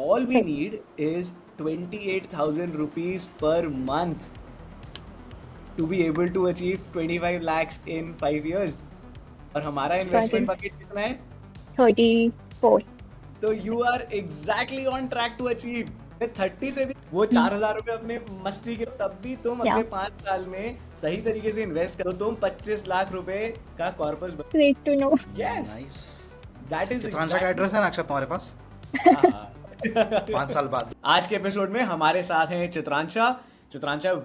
all we need is 28,000 rupees per month to be able to achieve 25 lakhs in 5 years. और हमारा investment bucket कितना है? 34. तो you are exactly on track to achieve. 30 से भी वो 4,000 रुपए अपने मस्ती के, तब भी तुम अगले 5 साल में सही तरीके से इन्वेस्ट करो, तुम 25 लाख रुपए का कॉर्पस बन. Great to know. Yes. Nice. That is चित्रांशा का एड्रेस है ना अक्षत तुम्हारे पास? हाँ. 5 साल बाद. आज के एपिसोड में हमारे साथ हैं चित्रांशा,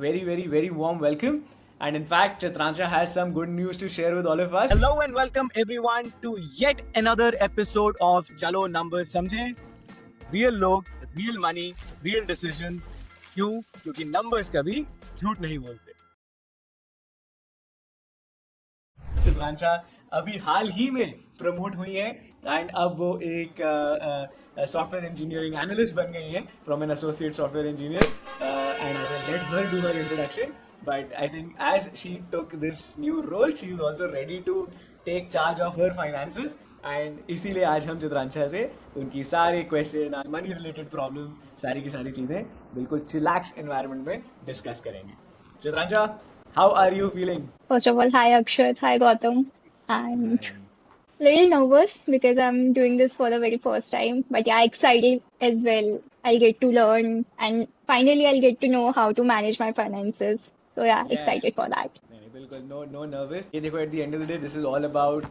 very warm welcome. And in fact, Chitransha has some good news to share with all of us. Hello and welcome everyone to yet another episode of Chalo Numbers Samjhe. Real log, real money, real decisions. क्यों? क्योंकि numbers कभी झूठ नहीं बोलते. चित्रांशा अभी हाल ही में promote हुई है एंड अब वो एक सॉफ्टवेयर इंजीनियरिंग एनालिस्ट बन गई हैं from an associate software engineer and I will let her do her introduction. But I think as she took this new role, she is also ready to take charge of her finances. And इसीलिए आज हम चित्रांशा से उनकी सारे question, money related problems, सारी की सारी चीज़ें बिल्कुल चिलैक्स एनवायरनमेंट में डिस्कस करेंगे. चित्रांशा, how are you feeling? First of all, hi Akshat, hi Gautam. And little nervous because I'm doing this for the very first time. But yeah, excited as well. I'll get to learn and finally I'll get to know how to manage my finances. So yeah, excited for that. बिल्कुल no nervous. ये देखो, at the end of the day, this is all about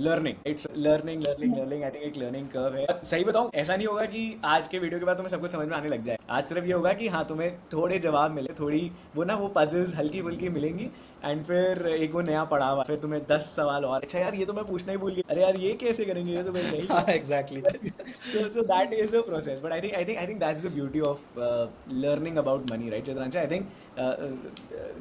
learning. It's learning. I think एक learning curve है. सही बताऊं, ऐसा नहीं होगा कि आज के वीडियो के बाद तुम्हें सब कुछ समझ में आने लग जाए. आज सिर्फ ये होगा कि हाँ, तुम्हें थोड़े जवाब मिले, थोड़ी वो पजल्स हल्की फुल्की मिलेंगी एंड फिर एक वो नया पड़ाव, फिर तुम्हें 10 सवाल और. अच्छा यार, ये तो मैं पूछना ही भूल गया. अरे यार, ये कैसे करेंगे, ये तो मैं नहीं. Exactly. So that is a process, but I think that's the beauty of learning about money, right, Chitransha? I think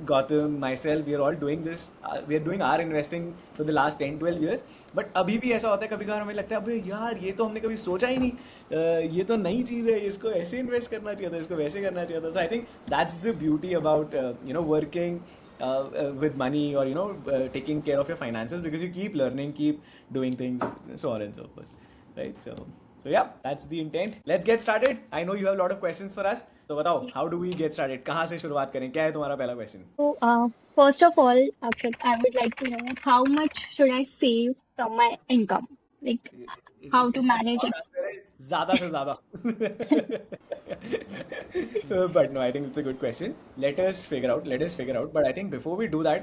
Gautam, myself, we are all doing this. We are doing our investing for the last 10-12 years. But अभी भी ऐसा होता है, कभी कभार हमें लगता है अबे यार, ये तो हमने कभी सोचा ही नहीं, ये तो नई चीज़ है, इसको ऐसे इन्वेस्ट करना चाहिए था, इसको वैसे करना चाहिए था. So I think that's the beauty about working with money, or taking care of your finances, because you keep learning, keep doing things, so on and so forth, right? So yeah, that's the intent. Let's get started. I know you have a lot of questions for us, तो बताओ, how do we get started? कहाँ से शुरुआत करें? क्या है तुम्हारा पहला question? So first of all, Akshat, I would like to know how much should I save from my income? Like how to manage it. ज़्यादा से ज़्यादा. But no, I think it's a good question. Let us figure out. But I think before we do that,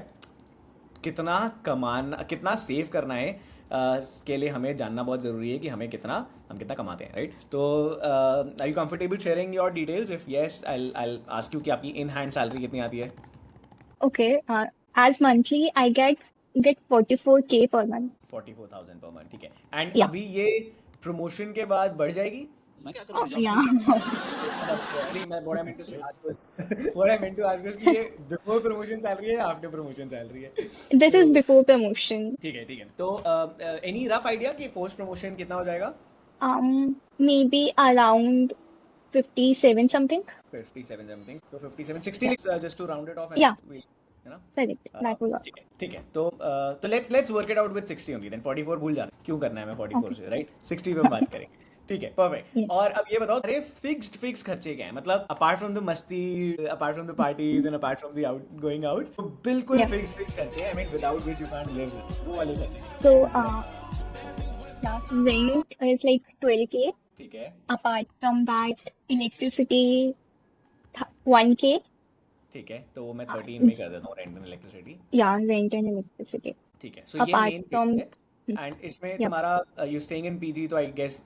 कितना save करना है के लिए हमें जानना बहुत ज़रूरी है कि हम कितना कमाते हैं, राइट? तो are you comfortable sharing your details? If yes, I'll ask you कि आपकी इन हैंड सैलरी कितनी आती है? Okay, as monthly I get 44K per month. 44,000 per month, ठीक है. And Yeah. अभी ये प्रमोशन के बाद बढ़ जाएगी? मैं क्या करूँ? Yeah. What I meant to ask was कि ये before promotion salary है या after promotion salary है? This is before promotion. ठीक है. तो any rough idea कि post promotion कितना हो जाएगा? Maybe around 57 something. 57 something. तो 57, 60 just to round it off. Yeah. है ना? Correct. That will work. ठीक है. तो let's work it out with 60 only. Then 44 भूल जाते. क्यों करना है मैं 44 से, right? 60 पे बात करेंगे. ठीक है, परफेक्ट. Yes. और अब ये बताओ, अरे फिक्स्ड खर्चे क्या है? मतलब अपार्ट फ्रॉम द मस्ती, apart from the parties and apart from the going out, तो बिल्कुल Yeah. फिक्स्ड खर्चे, I mean without which you can't live, वो वाले खर्चे. So rent is like 12K. ठीक है. Apart from that, electricity 1K. ठीक है, तो वो मैं 13 में कर देता हूँ, rent and electricity. Yeah, rent and electricity. ठीक है. सो ये Apart मेन from- है. एंड इसमें Yeah. तुम्हारा यू स्टेइंग इन पीजी, तो I guess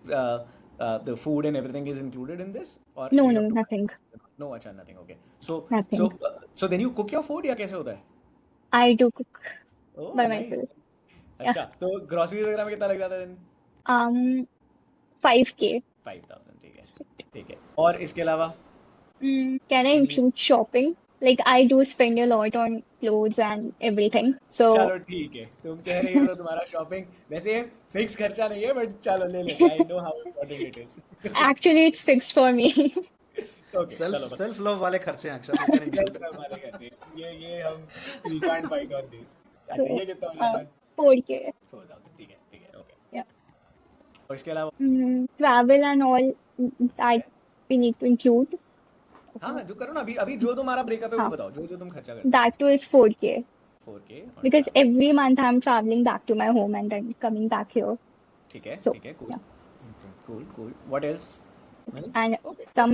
the food and everything is included in this, or No, you no, have to- nothing. No, अच्छा, nothing. Okay. So Nothing. so then you cook your food या कैसे होता है? I do cook Oh, by nice. myself. अच्छा, तो grocery वगैरह में कितना लग जाता है दिन? 5K. 5,000. ठीक है. और इसके अलावा? Can I include shopping? Like I do spend a lot on clothes and everything. So चलो ठीक है, तुम कह रही हो तो तुम्हारा शॉपिंग वैसे फिक्स खर्चा नहीं है, बट चलो ले लेते हैं. I know how important it is. actually it's fixed for me. Okay, चलो सेल्फ लव वाले खर्चे हैं अक्षर. you can include. हमारे खर्चे ये हम we can't fight on this. अच्छा, ये कितना हो जाता है? 4K. 4,000. ठीक है. ओके. Yeah. और इसके अलावा? Travel and all that we need to include. हाँ जो करो ना, अभी अभी जो तुम्हारा ब्रेकअप है वो हाँ. बताओ, जो जो तुम खर्चा करते That too is 4K हो 4K और because travel। every month I'm traveling back to my home and then coming back here. ठीक है So, cool yeah. Cool cool. What else? And okay some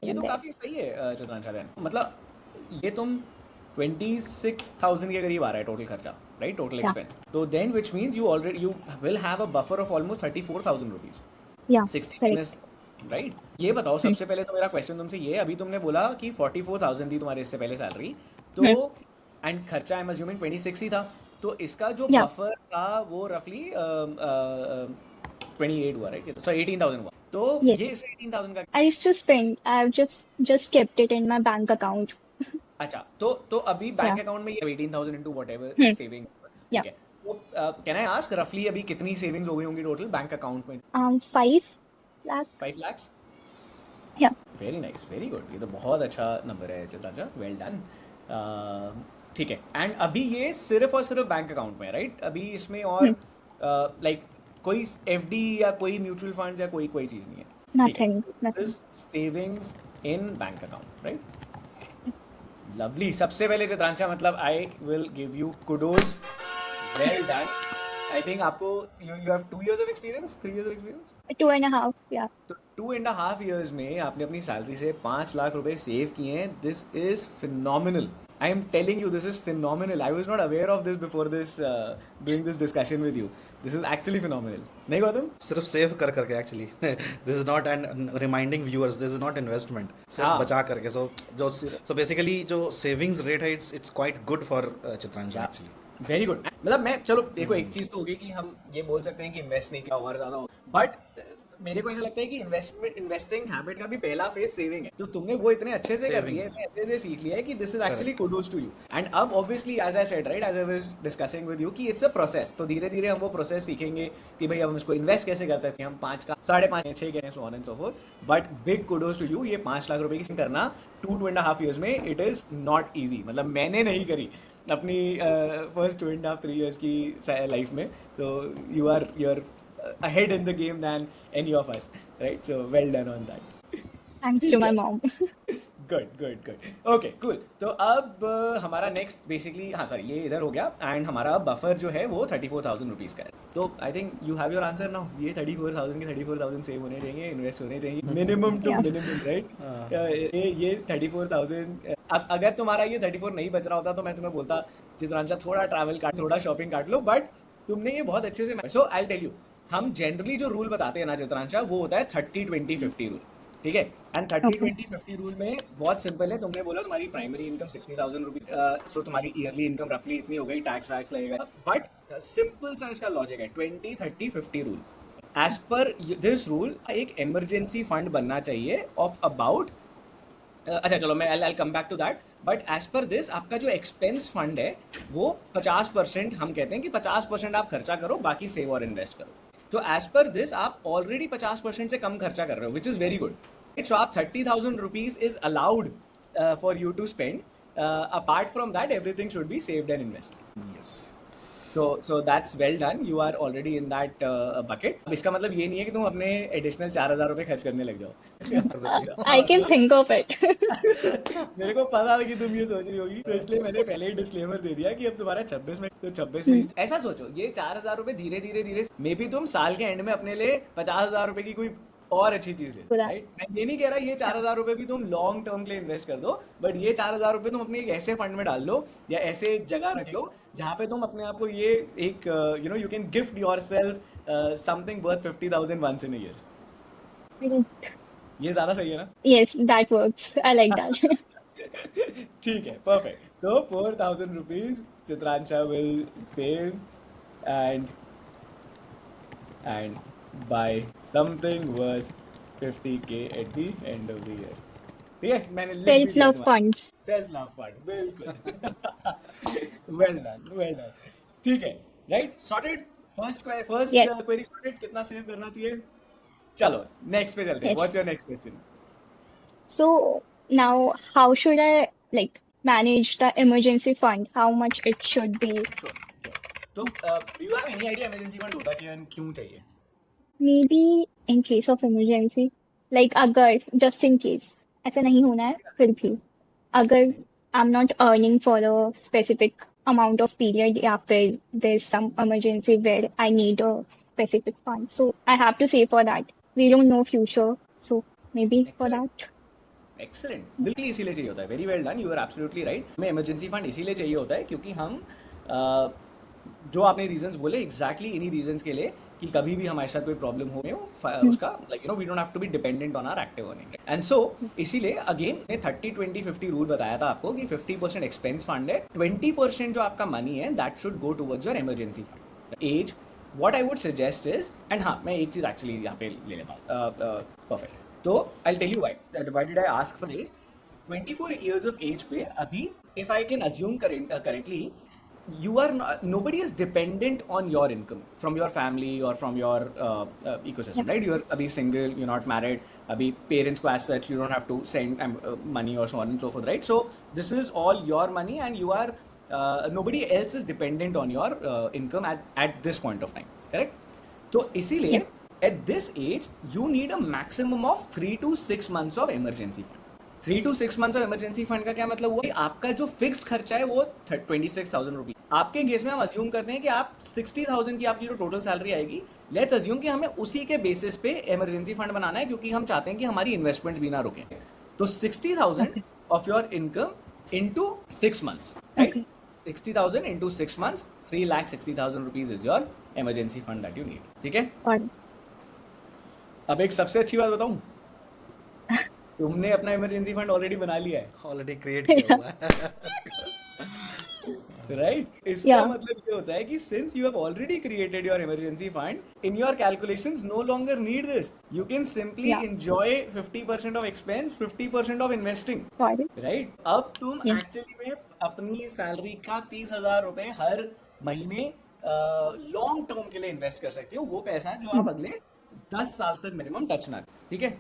ये तो there. काफी सही है चित्रांशा। Then मतलब ये तुम 26,000 के करीब आ रहा है टोटल खर्चा, राइट? Total Yeah. एक्सपेंस। तो then which means you already you will have a buffer of almost 34,000 rupees. Yeah, 60 correct. Minus, right? ये बताओ सबसे पहले तो मेरा क्वेश्चन तुमसे ये, अभी तुमने बोला कि 44,000 थी तुम्हारे इससे पहले सैलरी, तो एंड खर्चा आई एम अज्यूमिंग 26 ही था, तो इसका जो Yeah. बफर था वो रफली 28 हुआ, राइट? सो 18,000 हुआ। तो Yes. ये इससे 18,000 का I used to spend. I've just kept it in my bank account. अच्छा, तो अभी बैंक Yeah. अकाउंट में ये 18,000 इनटू व्हाटएवर सेविंग्स, ठीक Yeah. है? तो कैन आई आस्क रफली अभी कितनी सेविंग्स हो गई होंगी टोटल बैंक अकाउंट में? 5 lakh. 5 lakhs? Yeah. Very nice, very good. ये तो बहुत अच्छा नंबर है चित्रांशा, वेल डन। ठीक है, एंड अभी ये सिर्फ और सिर्फ बैंक अकाउंट में है, राइट? अभी इसमें और लाइक कोई एफडी या कोई म्यूचुअल फंड या कोई कोई चीज़ नहीं है? Nothing. Nothing. Savings in bank account, right? Lovely. सबसे पहले चित्रांशा मतलब I will give you kudos, well done. I think आपको you have 2 years of experience, 3 years of experience. 2.5. Yeah. तो 2.5 years में आपने अपनी सैलरी से 5 लाख रुपए सेव किए हैं। This is phenomenal, I am telling you, this is phenomenal. I was not aware of this before this doing this discussion with you. This is actually phenomenal, नहीं गौतम? सिर्फ सेव कर करके actually this is not an reminding viewers, this is not investment, सिर्फ हाँ। बचा करके। So basically जो savings rate है it's quite good for Chitransha actually. Very good. मतलब मैं चलो देखो, एक चीज तो होगी कि हम ये बोल सकते हैं कि इन्वेस्ट नहीं किया और ज्यादा हो, बट मेरे को ऐसा लगता है कि इन्वेस्टिंग हैबिट का भी पहला फेज सेविंग है। तो तुमने वो इतने अच्छे से कर लिया है, इतने अच्छे से सीख लिया है कि this is actually kudos to you. And अब obviously as I said, right, as I was discussing with you कि इट्स अ प्रोसेस। तो धीरे धीरे हम वो प्रोसेस सीखेंगे कि भाई अब हम इसको इन्वेस्ट कैसे करते हैं, हम 5 का 5.5 6 करें, so on and so forth. But big kudos to you, ये 5 लाख रुपए की करना 2.5 years में इट इज नॉट ईजी। मतलब मैंने नहीं करी अपनी फर्स्ट 2.5 3 years की लाइफ में। तो you are ahead in the game than any of us, right? So well done on that. Thanks to my mom. good. Okay, cool. तो अब हमारा नेक्स्ट बेसिकली, हाँ सॉरी, ये इधर हो गया। एंड हमारा बफर जो है वो 34,000 रुपीज़ का है। तो I think you have your answer now. ये 34,000 के 34,000 सेव होने चाहिए, इन्वेस्ट होने चाहिए, मिनिमम टू मिनिमम, राइट? ये 34,000। अगर तुम्हारा ये 34 नहीं बच रहा होता तो मैं तुम्हें बोलता चित्रांशा थोड़ा ट्रैवल काट, थोड़ा शॉपिंग काट लो, बट तुमने ये बहुत अच्छे से। सो आई टेल यू, हम जनरली जो रूल बताते हैं ना चित्रांशा, वो होता है 30-20-50 रूल, ठीक है? एंड 30-20-50 रूल में बहुत सिंपल है। तुमने बोला तुम्हारी प्राइमरी इनकम 60,000 रुपीज, सो तुम्हारी ईयरली इनकम रफली इतनी हो गई, टैक्स वैक्स लगेगा, बट सिंपल सा इसका लॉजिक है 20-30-50 rule. As per this rule एक इमरजेंसी फंड बनना चाहिए ऑफ अबाउट, अच्छा चलो मैं I come back to that, but as per this आपका जो एक्सपेंस फंड है वो 50%, हम कहते हैं कि 50% आप खर्चा करो, बाकी सेव और इन्वेस्ट करो। तो एज पर दिस आप ऑलरेडी 50% से कम खर्चा कर रहे हो, which is very good. So आप 30,000 rupees is allowed for you to spend. Apart from that everything should be saved and invested. Yes, so that's well done, you are already in that bucket। अब इसका मतलब ये नहीं है कि तुम अपने एडिशनल 4,000 रुपए खर्च करने लग जाओ। I can think of it. मेरे को पता था कि तुम ये सोच रही होगी, तो इसलिए मैंने पहले ही डिस्क्लेमर दे दिया कि अब तुम्हारा 26 में, तो 26 में ऐसा सोचो, ये 4,000 रुपए धीरे धीरे मे बी तुम साल के एंड में अपने लिए 50,000 रुपए की कोई और अच्छी चीज ले, राइट? मैं ये नहीं कह रहा ये 4,000 रुपए भी तुम लॉन्ग टर्म के लिए इन्वेस्ट कर दो, बट ये 4,000 रुपए तुम अपने एक ऐसे फंड में डाल लो या ऐसे जगह रख लो जहाँ पे तुम अपने आप को ये एक you know you can gift yourself something worth 50,000 once in a year. ये ज्यादा सही है ना? Yes, that works. I like that. ठीक है, परफेक्ट। तो 4,000 rupees Chitransha will save and buy something worth 50K at the end of the year। ठीक है, मैंने लिख भी Self दिया love तुम्हारा। funds. सेल्फ लव फंड, बिल्कुल। Well done. ठीक है, right, sorted. First Yes. Query sorted, कितना सेव करना चाहिए। चलो नेक्स्ट पे चलते हैं। Yes. What's your next question? So now, how should I like manage the emergency fund? How much it should be? तो do you have any idea emergency fund होता क्या है, क्यों चाहिए? Maybe in case of emergency. Like अगर just in case ऐसा नहीं होना है, फिर भी अगर I am not earning for a specific amount of period, या फिर there is some emergency where I need a specific fund, so I have to save for that. We don't know future, so maybe for Excellent. That. Excellent, बिल्कुल इसीलिए चाहिए होता है. Very well done, you are absolutely right. हमें emergency fund इसीलिए चाहिए होता है क्योंकि हम जो आपने रीजंस बोले एग्जैक्टली इन्हीं रीजंस के लिए कि कभी भी हमारे साथ कोई प्रॉब्लम हो उसका like we don't have to be dependent on our active earning. And so इसीलिए अगेन ने 30-20-50 रूल बताया था आपको कि 50% एक्सपेंस फंड है, 20% जो आपका मनी है that should go towards your emergency fund. As what I would suggest is, and हाँ मैं एक चीज एक्चुअली यहाँ पे ले लेता हूँ. परफेक्ट. तो I tell you why did I ask for age. 24 years of age पे अभी if I can assume correctly, you are nobody is dependent on your income from your family or from your ecosystem, right? You're abhi single, you're not married, abhi parents ko as such you don't have to send money or so on and so forth, right? So this is all your money and you are nobody else is dependent on your income at this point of time, correct? तो इसीलिए at this age you need a maximum of 3 to 6 months of emergency fund. 3 to 6 months of emergency fund का क्या मतलब हुआ कि आपका जो fixed खर्चा है वो 26,000 रुपीज. आपके केस में हम अज्यूम करते हैं कि आप 60,000 की आपकी जो टोटल सैलरी आएगी, लेट्स अज्यूम कि हमें उसी के बेसिस पे इमरजेंसी फंड बनाना है क्योंकि हम चाहते हैं कि हमारी इन्वेस्टमेंट भी ना रुके. तो 60,000 of your income into 6 months, right? 60,000 into 6 months, 3,60,000 rupees is your emergency fund that you need. ठीक है. अब एक सबसे अच्छी बात बताऊं, तुमने अपना इमरजेंसी फंड ऑलरेडी बना लिया है, ऑलरेडी क्रिएट किया हुआ है. राइट? इसका मतलब ये होता है कि since you have already created your emergency fund, in your calculations no longer need this. You can simply enjoy 50% of expense, 50% of investing, right? अब तुम एक्चुअली में अपनी सैलरी का 30,000 रुपए हर महीने लॉन्ग टर्म के लिए इन्वेस्ट कर सकते हो. वो पैसा जो आप अगले 10 साल तक मिनिमम टच ना. ठीक है.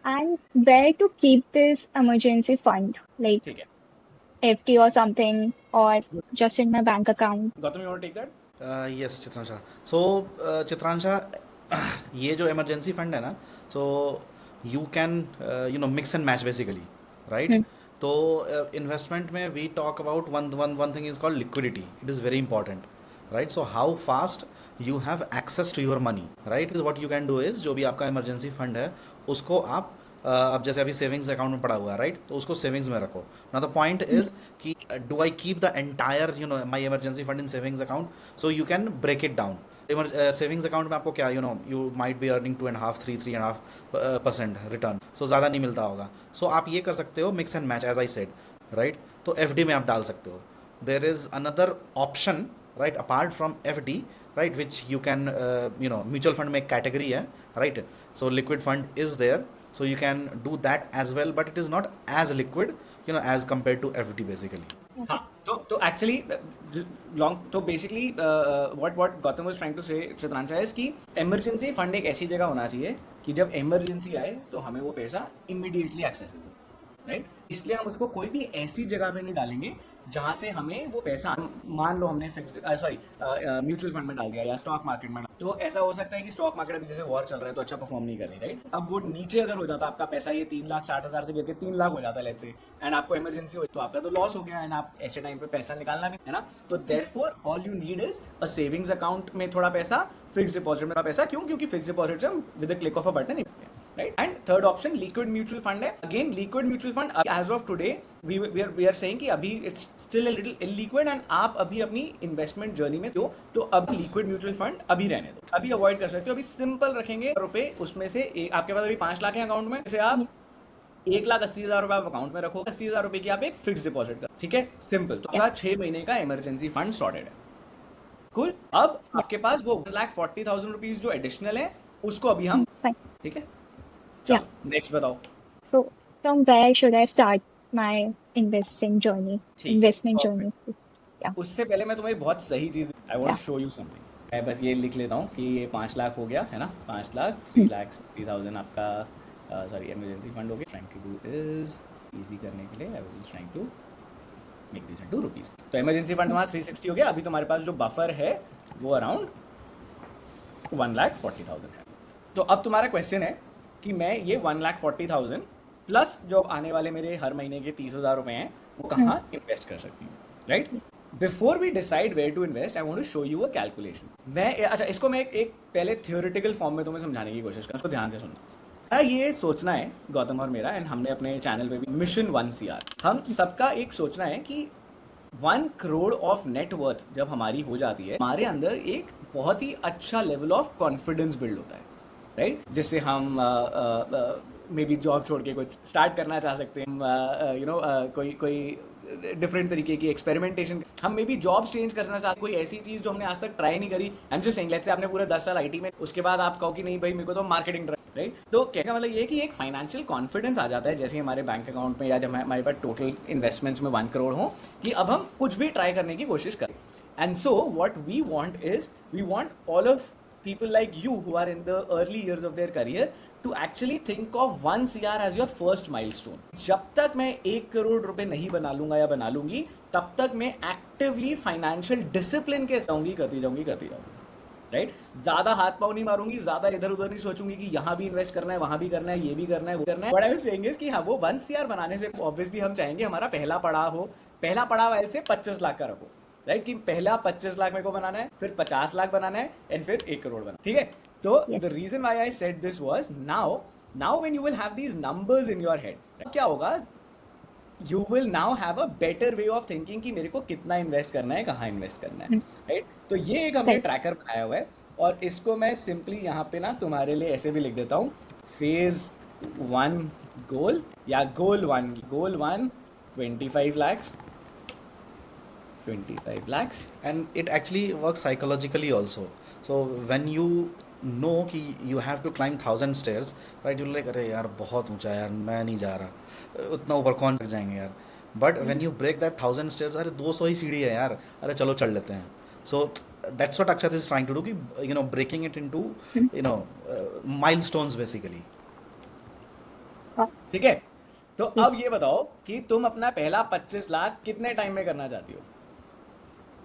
And where to keep this emergency fund? Like FD or something, or just in my bank account? Gautam, you want to take that? Yes, Chitransha. So, Chitransha, ये जो emergency fund है ना, so you can mix and match basically, right? तो investment में we talk about one thing is called liquidity. It is very important, right? So how fast you have access to your money, right? Is what you can do is जो भी आपका emergency fund है उसको आप अब जैसे अभी savings account में पड़ा हुआ है, राइट? तो उसको सेविंग्स में रखो. नाउ द पॉइंट इज कि do I keep the entire my emergency fund in savings account? So you can break it down. Savings account में आपको क्या you might be earning 3.5% return, so ज़्यादा नहीं मिलता होगा. सो आप ये कर सकते हो mix and match as I said, right? तो FD में आप डाल सकते हो. There is another option, right, apart from FD, right, which you can mutual fund में एक कैटेगरी है, right? So liquid fund is there, so you can do that as well, but it is not as liquid as compared to FD basically. हाँ, तो actually तो basically what Gautam was trying to say, Chitransha, is कि emergency fund एक ऐसी जगह होना चाहिए कि जब emergency आए तो हमें वो पैसा immediately accessible, राइट? इसलिए हम उसको कोई भी ऐसी जगह पे नहीं डालेंगे जहां से हमें वो पैसा, मान लो हमने म्यूचुअल फंड में डाल दिया या स्टॉक मार्केट में, तो ऐसा हो सकता है कि स्टॉक मार्केट अभी जैसे वॉर चल रहा है तो अच्छा परफॉर्म नहीं कर रही, राइट? अब वो नीचे अगर हो जाता आपका पैसा, ये 3,60,000 से गिर के 3 लाख हो जाता है लेट्स से, एंड आपको इमरजेंसी हो तो आपका तो लॉस हो गया, एंड आप ऐसे टाइम पे पैसा निकालना भी है ना. तो therefore all you need is a savings account में थोड़ा पैसा, फिक्स डिपॉजिट में थोड़ा पैसा. क्यों? क्योंकि फिक्स डिपॉजिट से हम with the click of a button, right? And third option, liquid mutual fund है. Again, liquid mutual fund as of today we are saying कि अभी it's still a little illiquid, and आप अभी अपनी investment journey में तो अब liquid mutual fund अभी रहने दो, अभी avoid कर सकते हो. अभी simple रखेंगे रुपए, उसमें से आपके पास अभी 5 लाख है अकाउंट में, जैसे आप 1,80,000 रुपए आप अकाउंट में रखो, 80,000 रुपए की आप एक फिक्स डिपॉजिट कर, ठीक है? सिंपल. तो आपका 6 महीने का इमरजेंसी फंड सॉर्टेड है. कूल. अब आपके पास वो 1,40,000 रुपीज जो एडिशनल है उसको अभी हम, ठीक है? नेक्स्ट बताओ. So from where should I start my investment journey? उससे पहले मैं तुम्हें बहुत सही चीज, I want to show you something. मैं बस ये लिख लेता हूँ कि ये 5 लाख हो गया है ना, 5 लाख 3,60,000 आपका सॉरी इमरजेंसी फंड हो गया. Trying to do is easy करने के लिए I was just trying to make this into rupees. तो इमरजेंसी फंड तुम्हारा 360 हो गया. अभी तुम्हारे पास जो बफर है वो अराउंड 1,40,000 है. तो अब तुम्हारा क्वेश्चन है कि मैं ये 1,40,000 प्लस जो आने वाले मेरे हर महीने के 30,000 रुपए हैं वो कहाँ इन्वेस्ट कर सकती हूँ, right? Before we decide where to invest I want to show you a calculation. मैं अच्छा इसको मैं एक पहले थियोरेटिकल फॉर्म में तुम्हें समझाने की कोशिश करूँ, उसको ध्यान से सुनना। ये सोचना है गौतम और मेरा, एंड हमने अपने चैनल पे भी मिशन 1 CR, हम सबका एक सोचना है कि 1 करोड़ ऑफ नेट वर्थ जब हमारी हो जाती है, हमारे अंदर एक बहुत ही अच्छा लेवल ऑफ कॉन्फिडेंस बिल्ड होता है, राइट? जिससे हम मे बी जॉब छोड़ के कुछ स्टार्ट करना चाह सकते हैं, कोई डिफरेंट तरीके की एक्सपेरिमेंटेशन, हम मे बी जॉब्स चेंज करना चाहते हैं, कोई ऐसी चीज जो हमने आज तक ट्राई नहीं करी। I am just saying, let's say आपने पूरे 10 साल आईटी में, उसके बाद आप कहो कि नहीं भाई मेरे को तो मार्केटिंग, राइट? तो कहने का मतलब ये है कि एक फाइनेंशियल कॉन्फिडेंस आ जाता है जैसे हमारे बैंक अकाउंट में या जब हमारे पास टोटल इन्वेस्टमेंट्स में 1 करोड़ हो, कि अब हम कुछ भी ट्राई करने की कोशिश करें। And so what we want is, we want all of people like you who are in the early years of their career to actually think of 1 CR as your first milestone. जब तक मैं 1 करोड़ रुपए नहीं बना लूंगा या बना लूंगी, तब तक मैं एक्टिवली फाइनेंशियल डिसिप्लिन के करती जाऊंगी, राइट? ज्यादा हाथ पाँव नहीं मारूंगी, ज्यादा इधर उधर नहीं सोचूंगी कि यहाँ भी इन्वेस्ट करना है, वहां भी करना है, ये भी करना है, वो करना है। What I was saying is कि हाँ, वो 1 CR बनाने से ऑब्वियसली हम चाहेंगे हमारा पहला पड़ाव हो, पहला पड़ाव से 25 लाख का रखो, राइट? कि पहला 25 लाख मेरे को बनाना है, फिर 50 लाख बनाना है, एंड फिर 1 करोड़ बनाना, ठीक है? तो the reason why I said this was now when you will have these numbers in your head, क्या होगा? You will now have a better way of thinking कि मेरे को कितना इन्वेस्ट करना है, कहाँ इन्वेस्ट करना है, राइट? तो ये एक हमने ट्रैकर बनाया हुआ है, और इसको मैं सिंपली यहाँ पे ना तुम्हारे लिए ऐसे भी लिख देता हूँ, फेज 1 गोल या गोल 1 25 lakhs 25 lakhs. And it actually works psychologically also. So when you know कि you have to climb 1000 stairs, right? You're like, अरे यार बहुत ऊंचा है यार, मैं नहीं जा रहा, उतना ऊपर कौन तक जाएंगे यार? But when you break that 1000 stairs, अरे 200 ही सीढ़ी है यार, अरे चलो चढ़ लेते हैं. So that's what Akshat is trying to do, कि breaking it into milestones basically. ठीक है? तो अब ये बताओ कि तुम अपना पहला 25 लाख कितने टाइम में करना चाहती हो?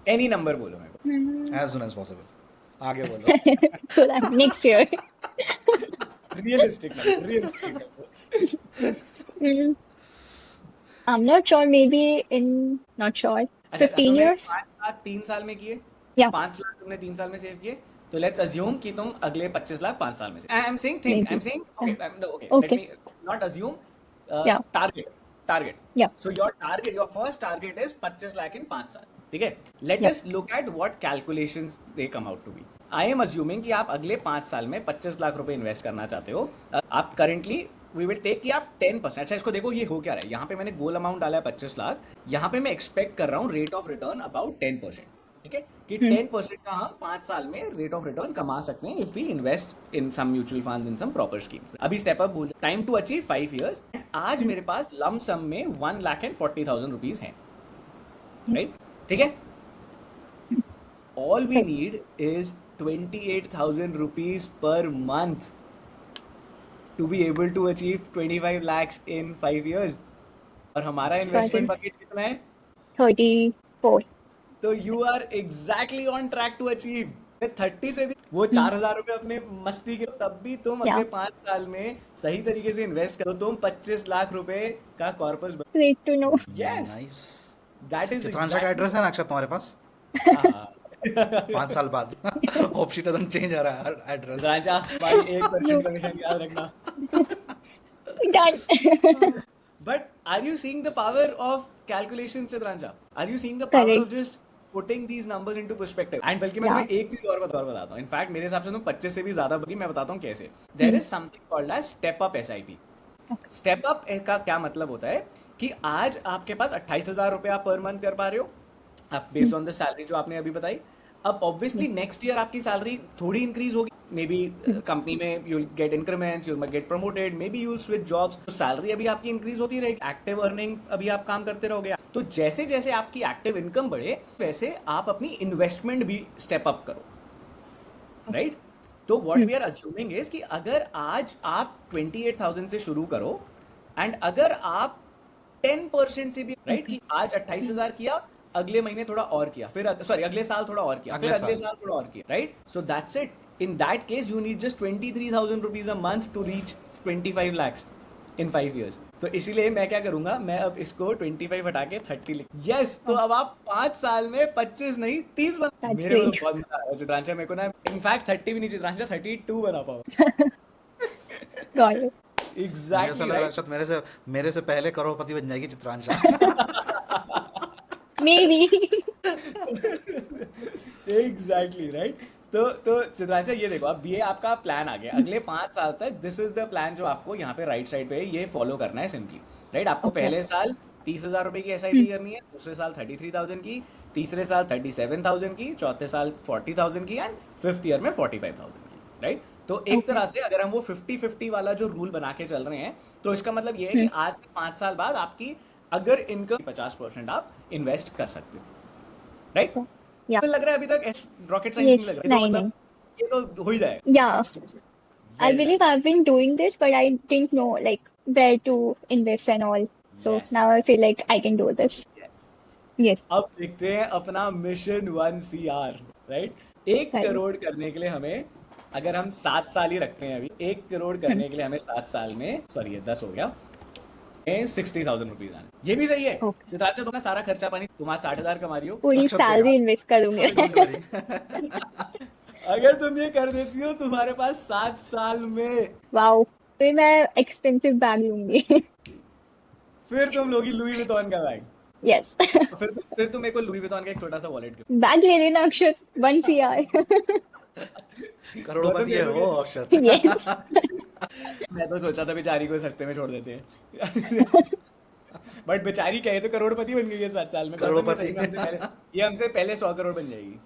एनी नंबर बोलो मेरे को। As soon as possible. आगे बोलो। So that next year. Realistic number. I'm not sure, maybe not sure, 15 years? 5 lakh 3 साल में किए, Yeah. 5 लाख तुमने 3 साल में सेव किए, तो लेट्स अज्यूम कि तुम अगले 25 लाख 5 साल में से, I am saying think, I am saying okay, let me not assume, target, Yeah. So your first target is 25 lakh in 5 साल, ठीक है? Let us look at what calculations they come out to be. I am assuming कि आप अगले 5 साल में 25 लाख रुपए invest करना चाहते हो। आप करंटली वी विल टेक कि आप 10%, अच्छा इसको देखो ये हो क्या रहा है, यहाँ पे मैंने गोल अमाउंट डाला है 25 लाख, यहाँ पे मैं एक्सपेक्ट कर रहा हूँ रेट ऑफ रिटर्न अबाउट 10%, ठीक है? कि 10% का हम 5 साल में रेट ऑफ रिटर्न कमा सकते हैं if we invest in some mutual funds, in some proper schemes. अभी स्टेप अप बोल, टाइम टू अचीव 5 years, आज मेरे पास लम सम में 1,40,000 रुपीज हैं, राइट? ठीक है? All we need is 28,000 rupees per month to be able to achieve 25 lakhs in 5 years. और हमारा इन्वेस्टमेंट बकेट कितना है? 34. तो you are exactly on track to achieve. 30 से भी वो 4,000 रुपए अपने मस्ती के, तब भी तुम अगले 5 साल में सही तरीके से इन्वेस्ट करो, तुम 25 लाख रुपए का corpus. Great to know. Yes, Nice. that is चित्रांशा का एड्रेस है ना अक्षत तुम्हारे पास? हाँ। 5 साल बाद। Hope she doesn't change her address. राजा भाई 1% कमीशन याद रखना। Done. But are you seeing the power of calculation, Chitransha? Are you seeing the power Correct. of just putting these numbers into perspective? And बल्कि मैं Yeah. तुम्हें एक चीज और बताता हूँ। इनफैक्ट मेरे हिसाब से तुम 25 से भी ज्यादा, बल्कि मैं बताता हूँ कैसे। There is something called as step up SIP. Step up का क्या मतलब होता है कि आज आपके पास 28,000 रुपए आप पर मंथ कर पा रहे हो, आप बेस्ड ऑन द सैलरी जो आपने अभी बताई। अब ऑब्वियसली नेक्स्ट ईयर आपकी सैलरी थोड़ी इंक्रीज होगी, मे बी कंपनी में you get increments, you get promoted, may be you switch jobs, तो सैलरी अभी आपकी इंक्रीज होती रहेगी, एक्टिव अर्निंग अभी आप काम करते रहोगे। तो जैसे जैसे आपकी एक्टिव इनकम बढ़े, वैसे आप अपनी इन्वेस्टमेंट भी स्टेप अप करो, राइट? तो what we are assuming is कि अगर आज आप 28,000 से शुरू करो, एंड अगर आप 10% से भी, राइट, कि आज 28,000 किया, अगले महीने थोड़ा और किया, फिर सॉरी अगले साल थोड़ा और किया, फिर अगले साल थोड़ा और किया, right? So that's it. In that case, you need just 23,000 rupees a month to reach 25 lakhs in 5 years. तो इसीलिए मैं क्या करूंगा, मैं अब इसको 25 हटा के 30 लिख, यस, तो अब आप 5 साल में 25 नहीं 30 बना। That's मेरे को great. तो बहुत मजा आया चित्रांशा, मेरे को ना इनफैक्ट 30 भी नहीं चित्रांशा, 32 बना पाओ। Got it. मुझे ऐसा एग्जैक्टली लग रहा है राइट। शायद मेरे से पहले करोड़पति बन जाएगी चित्रांशा। Maybe. Exactly right. तो चित्रांशा ये देखो, अब ये आपका प्लान आ गया अगले 5 साल तक। दिस इज द प्लान जो आपको यहाँ पे राइट साइड पे ये फॉलो करना है सिंपली, राइट। आपको Okay. पहले साल 30,000 रुपए की एसआईपी करनी है, दूसरे साल 33,000 की, तीसरे साल 37,000 की, चौथे साल 40,000 की एंड फिफ्थ ईयर में 45,000 की, राइट। तो एक Okay. तरह से अगर हम वो 50-50 वाला जो रूल बना के चल रहे हैं, तो इसका मतलब ये है कि आज से 5 साल बाद आपकी अगर इनकम 50% आप इन्वेस्ट कर सकते हो, राइट। Yeah. तो लग रहा है अभी तक रॉकेट साइंस Yes. नहीं लग रहा है, तो नहीं, मतलब ये तो हो ही जाएगा। Yeah. I believe I've been doing this, but I didn't know like where to invest and all. So Yes. now I feel like I can do this. Yes. Yes. अब देखते हैं अपना mission 1 CR, right. 1 Right. Crore करने के लिए हमें, अगर हम 7 साल ही रखते हैं अभी, 1 करोड़ करने के लिए हमें 7 साल में, सॉरी ये 10 हो गया, 60,000 रुपीज आने। ये भी सही है Okay. चित्रांशा, तुमने सारा खर्चा पानी, तुम आज 60,000 कमा रही हो, पूरी अच्छा, सैलरी इन्वेस्ट करूंगी। अगर तुम ये कर देती हो तुम्हारे पास 7 साल में, वाओ, फिर मैं एक्सपेंसिव बैग लूंगी। फिर तुम लोगी लुई विटॉन का बैग। यस। फिर तुम मेरे को लुई विटॉन का एक छोटा सा वॉलेट गिफ्ट। बैग ले लेना अक्षत, 1 CR। करोड़पति है वो अक्षत। यस। मैं तो सोचा था बेचारी को सस्ते में छोड़ देते हैं। बट बेचारी कहे तो करोड़पति बन गई है 7 साल में। करोड़पति। ये हमसे पहले 100 करोड़ बन जाएगी।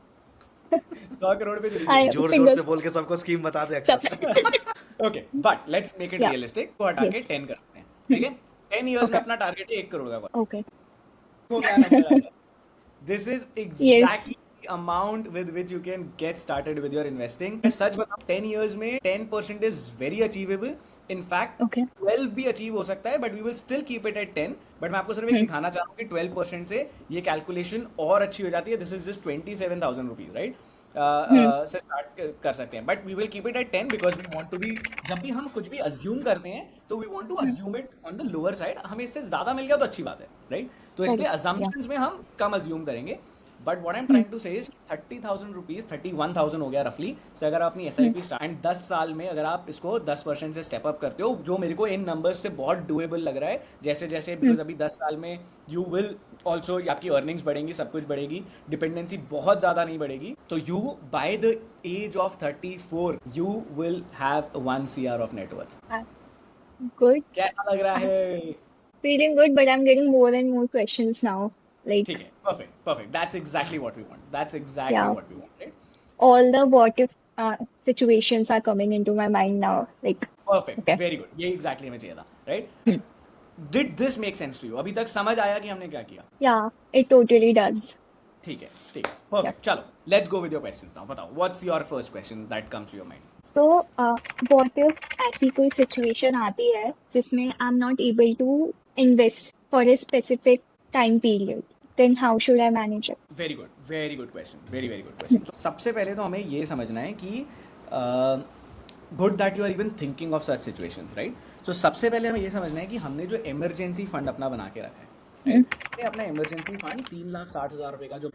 100 करोड़ पे चली I- जाएगी। जोर जोर Fingers- से बोल के सबको स्कीम बता दे Akshat. Okay, but let's make it Yeah. Realistic. को हटा के 10 करते हैं, ठीक है। 10 इयर्स में अपना टारगेट है 1 करोड़ का। ओके। को क्या नंबर आएगा? This is exactly the amount with which you can get started with your investing. मैं सच बताऊं, 10 years में 10% is very achievable. In fact, Okay. 12 भी अचीव हो सकता है, but we will still keep it at 10. But मैं आपको सिर्फ एक दिखाना चाह रहा हूँ कि 12% से ये कैलकुलेशन और अच्छी हो जाती है. This is just 27,000 rupees, right? से स्टार्ट कर सकते हैं, but we will keep it at 10 because we want to be, जब भी हम कुछ भी अज्यूम करते हैं तो we want to assume it on the lower side. हमें इससे ज्यादा मिल गया तो अच्छी बात है, राइट। तो इसलिए Yeah. अजम्पशंस में हम कम अज्यूम करेंगे। But what I am trying to say is 30,000 rupees, 31,000 हो गया रफली से, अगर आप अपनी SIP स्टार्ट एंड 10 साल में अगर आप इसको 10% से स्टेप अप करते हो, जो मेरे को इन नंबर्स से बहुत डुएबल लग रहा है, जैसे जैसे बिकॉज अभी 10 साल में यू विल ऑल्सो, आपकी अर्निंग्स बढ़ेंगी, सब कुछ बढ़ेगी, डिपेंडेंसी बहुत ज्यादा नहीं बढ़ेगी, तो you by the age of 34 you will have 1 CR of net worth. Good. कैसा लग रहा है? Feeling good, but I'm getting more and more questions now. Like ठीक है, perfect perfect, that's exactly what we want, that's exactly Yeah. What we want, right. all the what if situations are coming into my mind now. Like perfect, Okay. Very good, ये exactly हमें चाहिए था, right. Did this make sense to you? अभी तक समझ आया कि हमने क्या किया? yeah, it totally does. ठीक है, ठीक है, परफेक्ट। चलो let's go with your questions now. बताओ, what's your first question that comes to your mind? So what if ऐसी कोई situation आती है जिसमें I'm not able to invest for a specific time period, then how should I manage it? Very good question, very very good question. तो सबसे पहले तो हमें ये समझना है कि good that you are even thinking of such situations, right. तो सबसे पहले हमें ये समझना है कि हमने जो इमरजेंसी फंड अपना बना के रखा है, right? अपना इमरजेंसी फंड 3,60,000 रुपए का, जो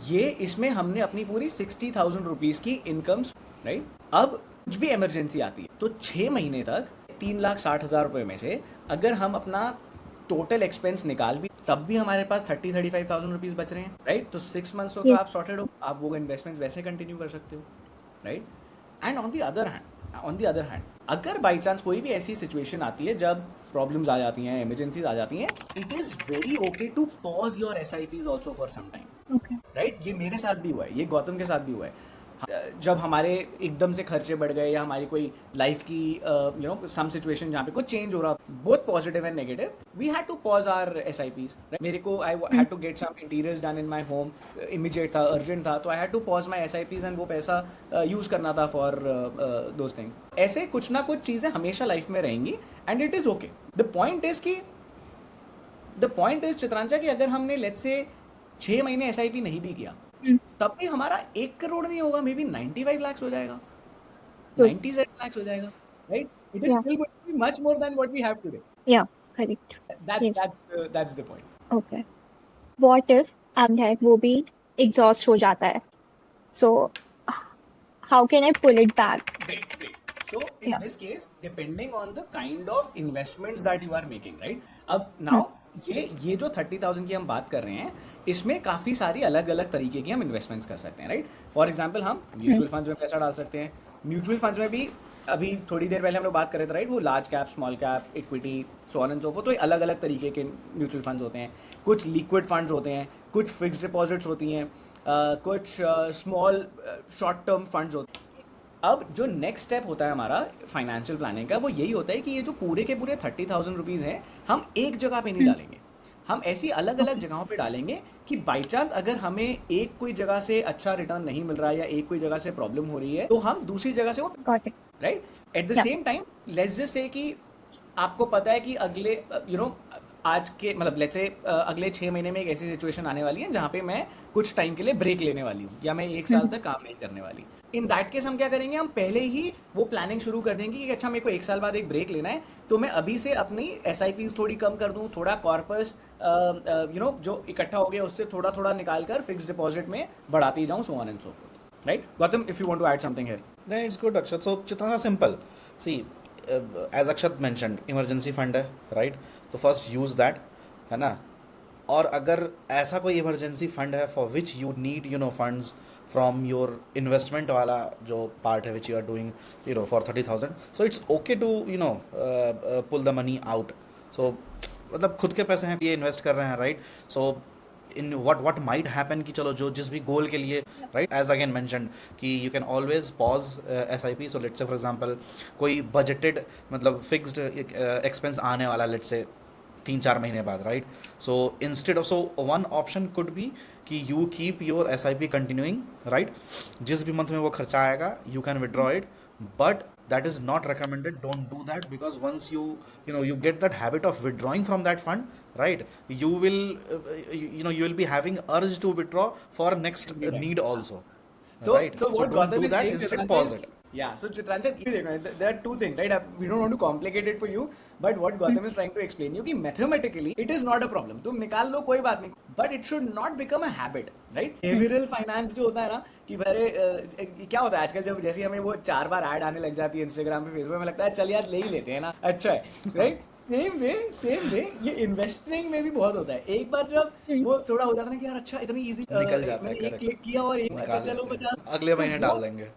ये इसमें हमने अपनी पूरी 60,000 रुपीज की इनकम, राइट। अब कुछ भी इमरजेंसी आती है तो 6 महीने तक 3,60,000 रुपए में से अगर हम अपना टोटल एक्सपेंस निकाल भी, तब भी हमारे पास 35,000 रुपीज बच रहे हैं, राइट। तो 6 मंथ्स तो Yeah. आप सॉर्टेड हो, आप वो इन्वेस्टमेंट्स वैसे कंटिन्यू कर सकते हो, right. And on the other hand अगर बाई चांस कोई भी ऐसी सिचुएशन आती है जब प्रॉब्लम्स आ जाती हैं, इमरजेंसीज आ जाती हैं, it is very okay to pause your SIPs also for some time, Okay. Right. ये मेरे साथ भी हुआ है, ये गौतम के साथ भी हुआ है। जब हमारे एकदम से खर्चे बढ़ गए या हमारी कोई लाइफ की यू नो सम सिचुएशन जहाँ पे कुछ चेंज हो रहा, both positive and negative, we had to pause our SIPs। मेरे को I had to get some interiors done in my home, immediate था, अर्जेंट था, तो I had to pause my SIPs and वो पैसा यूज करना था फॉर दोज थिंग्स। ऐसे कुछ ना कुछ चीज़ें हमेशा लाइफ में रहेंगी and it is okay. The point is Chitransha कि अगर हमने लेट्स से 6 महीने SIP नहीं भी किया, तब भी हमारा 1 करोड़ नहीं होगा, मे बी 95 लाख हो जाएगा, True. 97 लाख हो जाएगा, right. it is Yeah. still going to be much more than what we have today. Yeah. Correct. Yes. That's the point. Okay. What if अब है वो भी exhaust हो जाता है? So how can I pull it back? Great. So in Yeah. this case, depending on the kind of investments that you are making, right? अब Hmm. now ये जो 30,000 की हम बात कर रहे हैं, इसमें काफ़ी सारी अलग अलग तरीके की हम इन्वेस्टमेंट्स कर सकते हैं, राइट? फॉर एग्जाम्पल हम म्यूचुअल फंड्स में पैसा डाल सकते हैं. म्यूचुअल फंड्स में भी अभी थोड़ी देर पहले हम लोग बात कर रहे थे, राइट? वो large cap, small cap, equity, so on and so fourth. तो अलग अलग तरीके के म्यूचुअल फंड्स होते हैं. कुछ लिक्विड फंड्स होते हैं, कुछ फिक्स डिपॉजिट्स होती हैं, कुछ स्मॉल शॉर्ट टर्म फंड्स होते हैं. अब जो नेक्स्ट स्टेप होता है हमारा फाइनेंशियल प्लानिंग का, वो यही होता है कि ये जो पूरे के पूरे 30,000 रुपीज़ हैं, हम एक जगह पे नहीं डालेंगे. हम ऐसी अलग अलग जगहों पे डालेंगे कि बाई चांस अगर हमें एक कोई जगह से अच्छा रिटर्न नहीं मिल रहा है या एक कोई जगह से प्रॉब्लम हो रही है, तो हम दूसरी जगह से वो, Got it. Right? At the Yeah. Same time let's just say कि आपको पता है कि अगले आज के मतलब लेट्स से अगले 6 महीने में एक ऐसी सिचुएशन आने वाली है जहाँ पे मैं कुछ टाइम के लिए ब्रेक लेने वाली हूँ या मैं 1 साल तक काम नहीं करने वाली. इन दैट केस हम क्या करेंगे, हम पहले ही वो प्लानिंग शुरू कर देंगे कि अच्छा मेरे को 1 साल बाद एक ब्रेक लेना है, तो मैं अभी से अपनी SIPs थोड़ी कम कर दूँ, थोड़ा कॉर्पस जो इकट्ठा हो गया उससे थोड़ा थोड़ा निकाल कर फिक्स डिपॉजिट में बढ़ाती जाऊँ, सो on and so fourth. Right? Gautam, if you want to add something here. Then it's good, Akshat. So Chitrana, simple. See, as Akshat mentioned, emergency fund है, right? तो first use that, है ना? और अगर ऐसा कोई emergency fund है for which you need, funds from your investment वाला जो part है which you are doing, for 30,000. So it's okay to, pull the money out. So मतलब खुद के पैसे हैं, ये इन्वेस्ट कर रहे हैं, right? So in what might happen कि चलो जो जिस भी गोल के लिए, right, as again mentioned कि you can always pause SIP. so let's say for example कोई budgeted मतलब fixed expense आने वाला, let's say 3-4 महीने बाद, right? So instead of, so one option could be कि you keep your SIP continuing, right? जिस भी month में वो खर्चा आएगा you can withdraw it, but that is not recommended. Don't do that, because once you get that habit of withdrawing from that fund, right, you will you will be having urge to withdraw for next need also, So, right? so what don't Gautam do is that, saying, instead Chitranchan, pause it. Yeah, so Chitranchan, there are two things, right? We don't want to complicate it for you, but what Gautam is trying to explain you कि mathematically it is not a problem. तुम निकाल लो, कोई बात नहीं, but it should not become a habit, right? Behavioral finance जो होता है ना कि भरे क्या होता है आजकल, जब जैसे हमें वो 4 बार ऐड आने लग जाती है इंस्टाग्राम पे, फेसबुक में, लगता है चल यार ले ही लेते हैं ना, अच्छा है, राइट? सेम वे ये इन्वेस्टिंग में भी बहुत होता है. एक बार जब वो थोड़ा हो जाता है ना कि यार अच्छा इतनी इजी निकल जाता है, एक correct. क्लिक किया और एक अच्छा निकाल चलो लेते हैं. 50 अगले महीने डाल देंगे.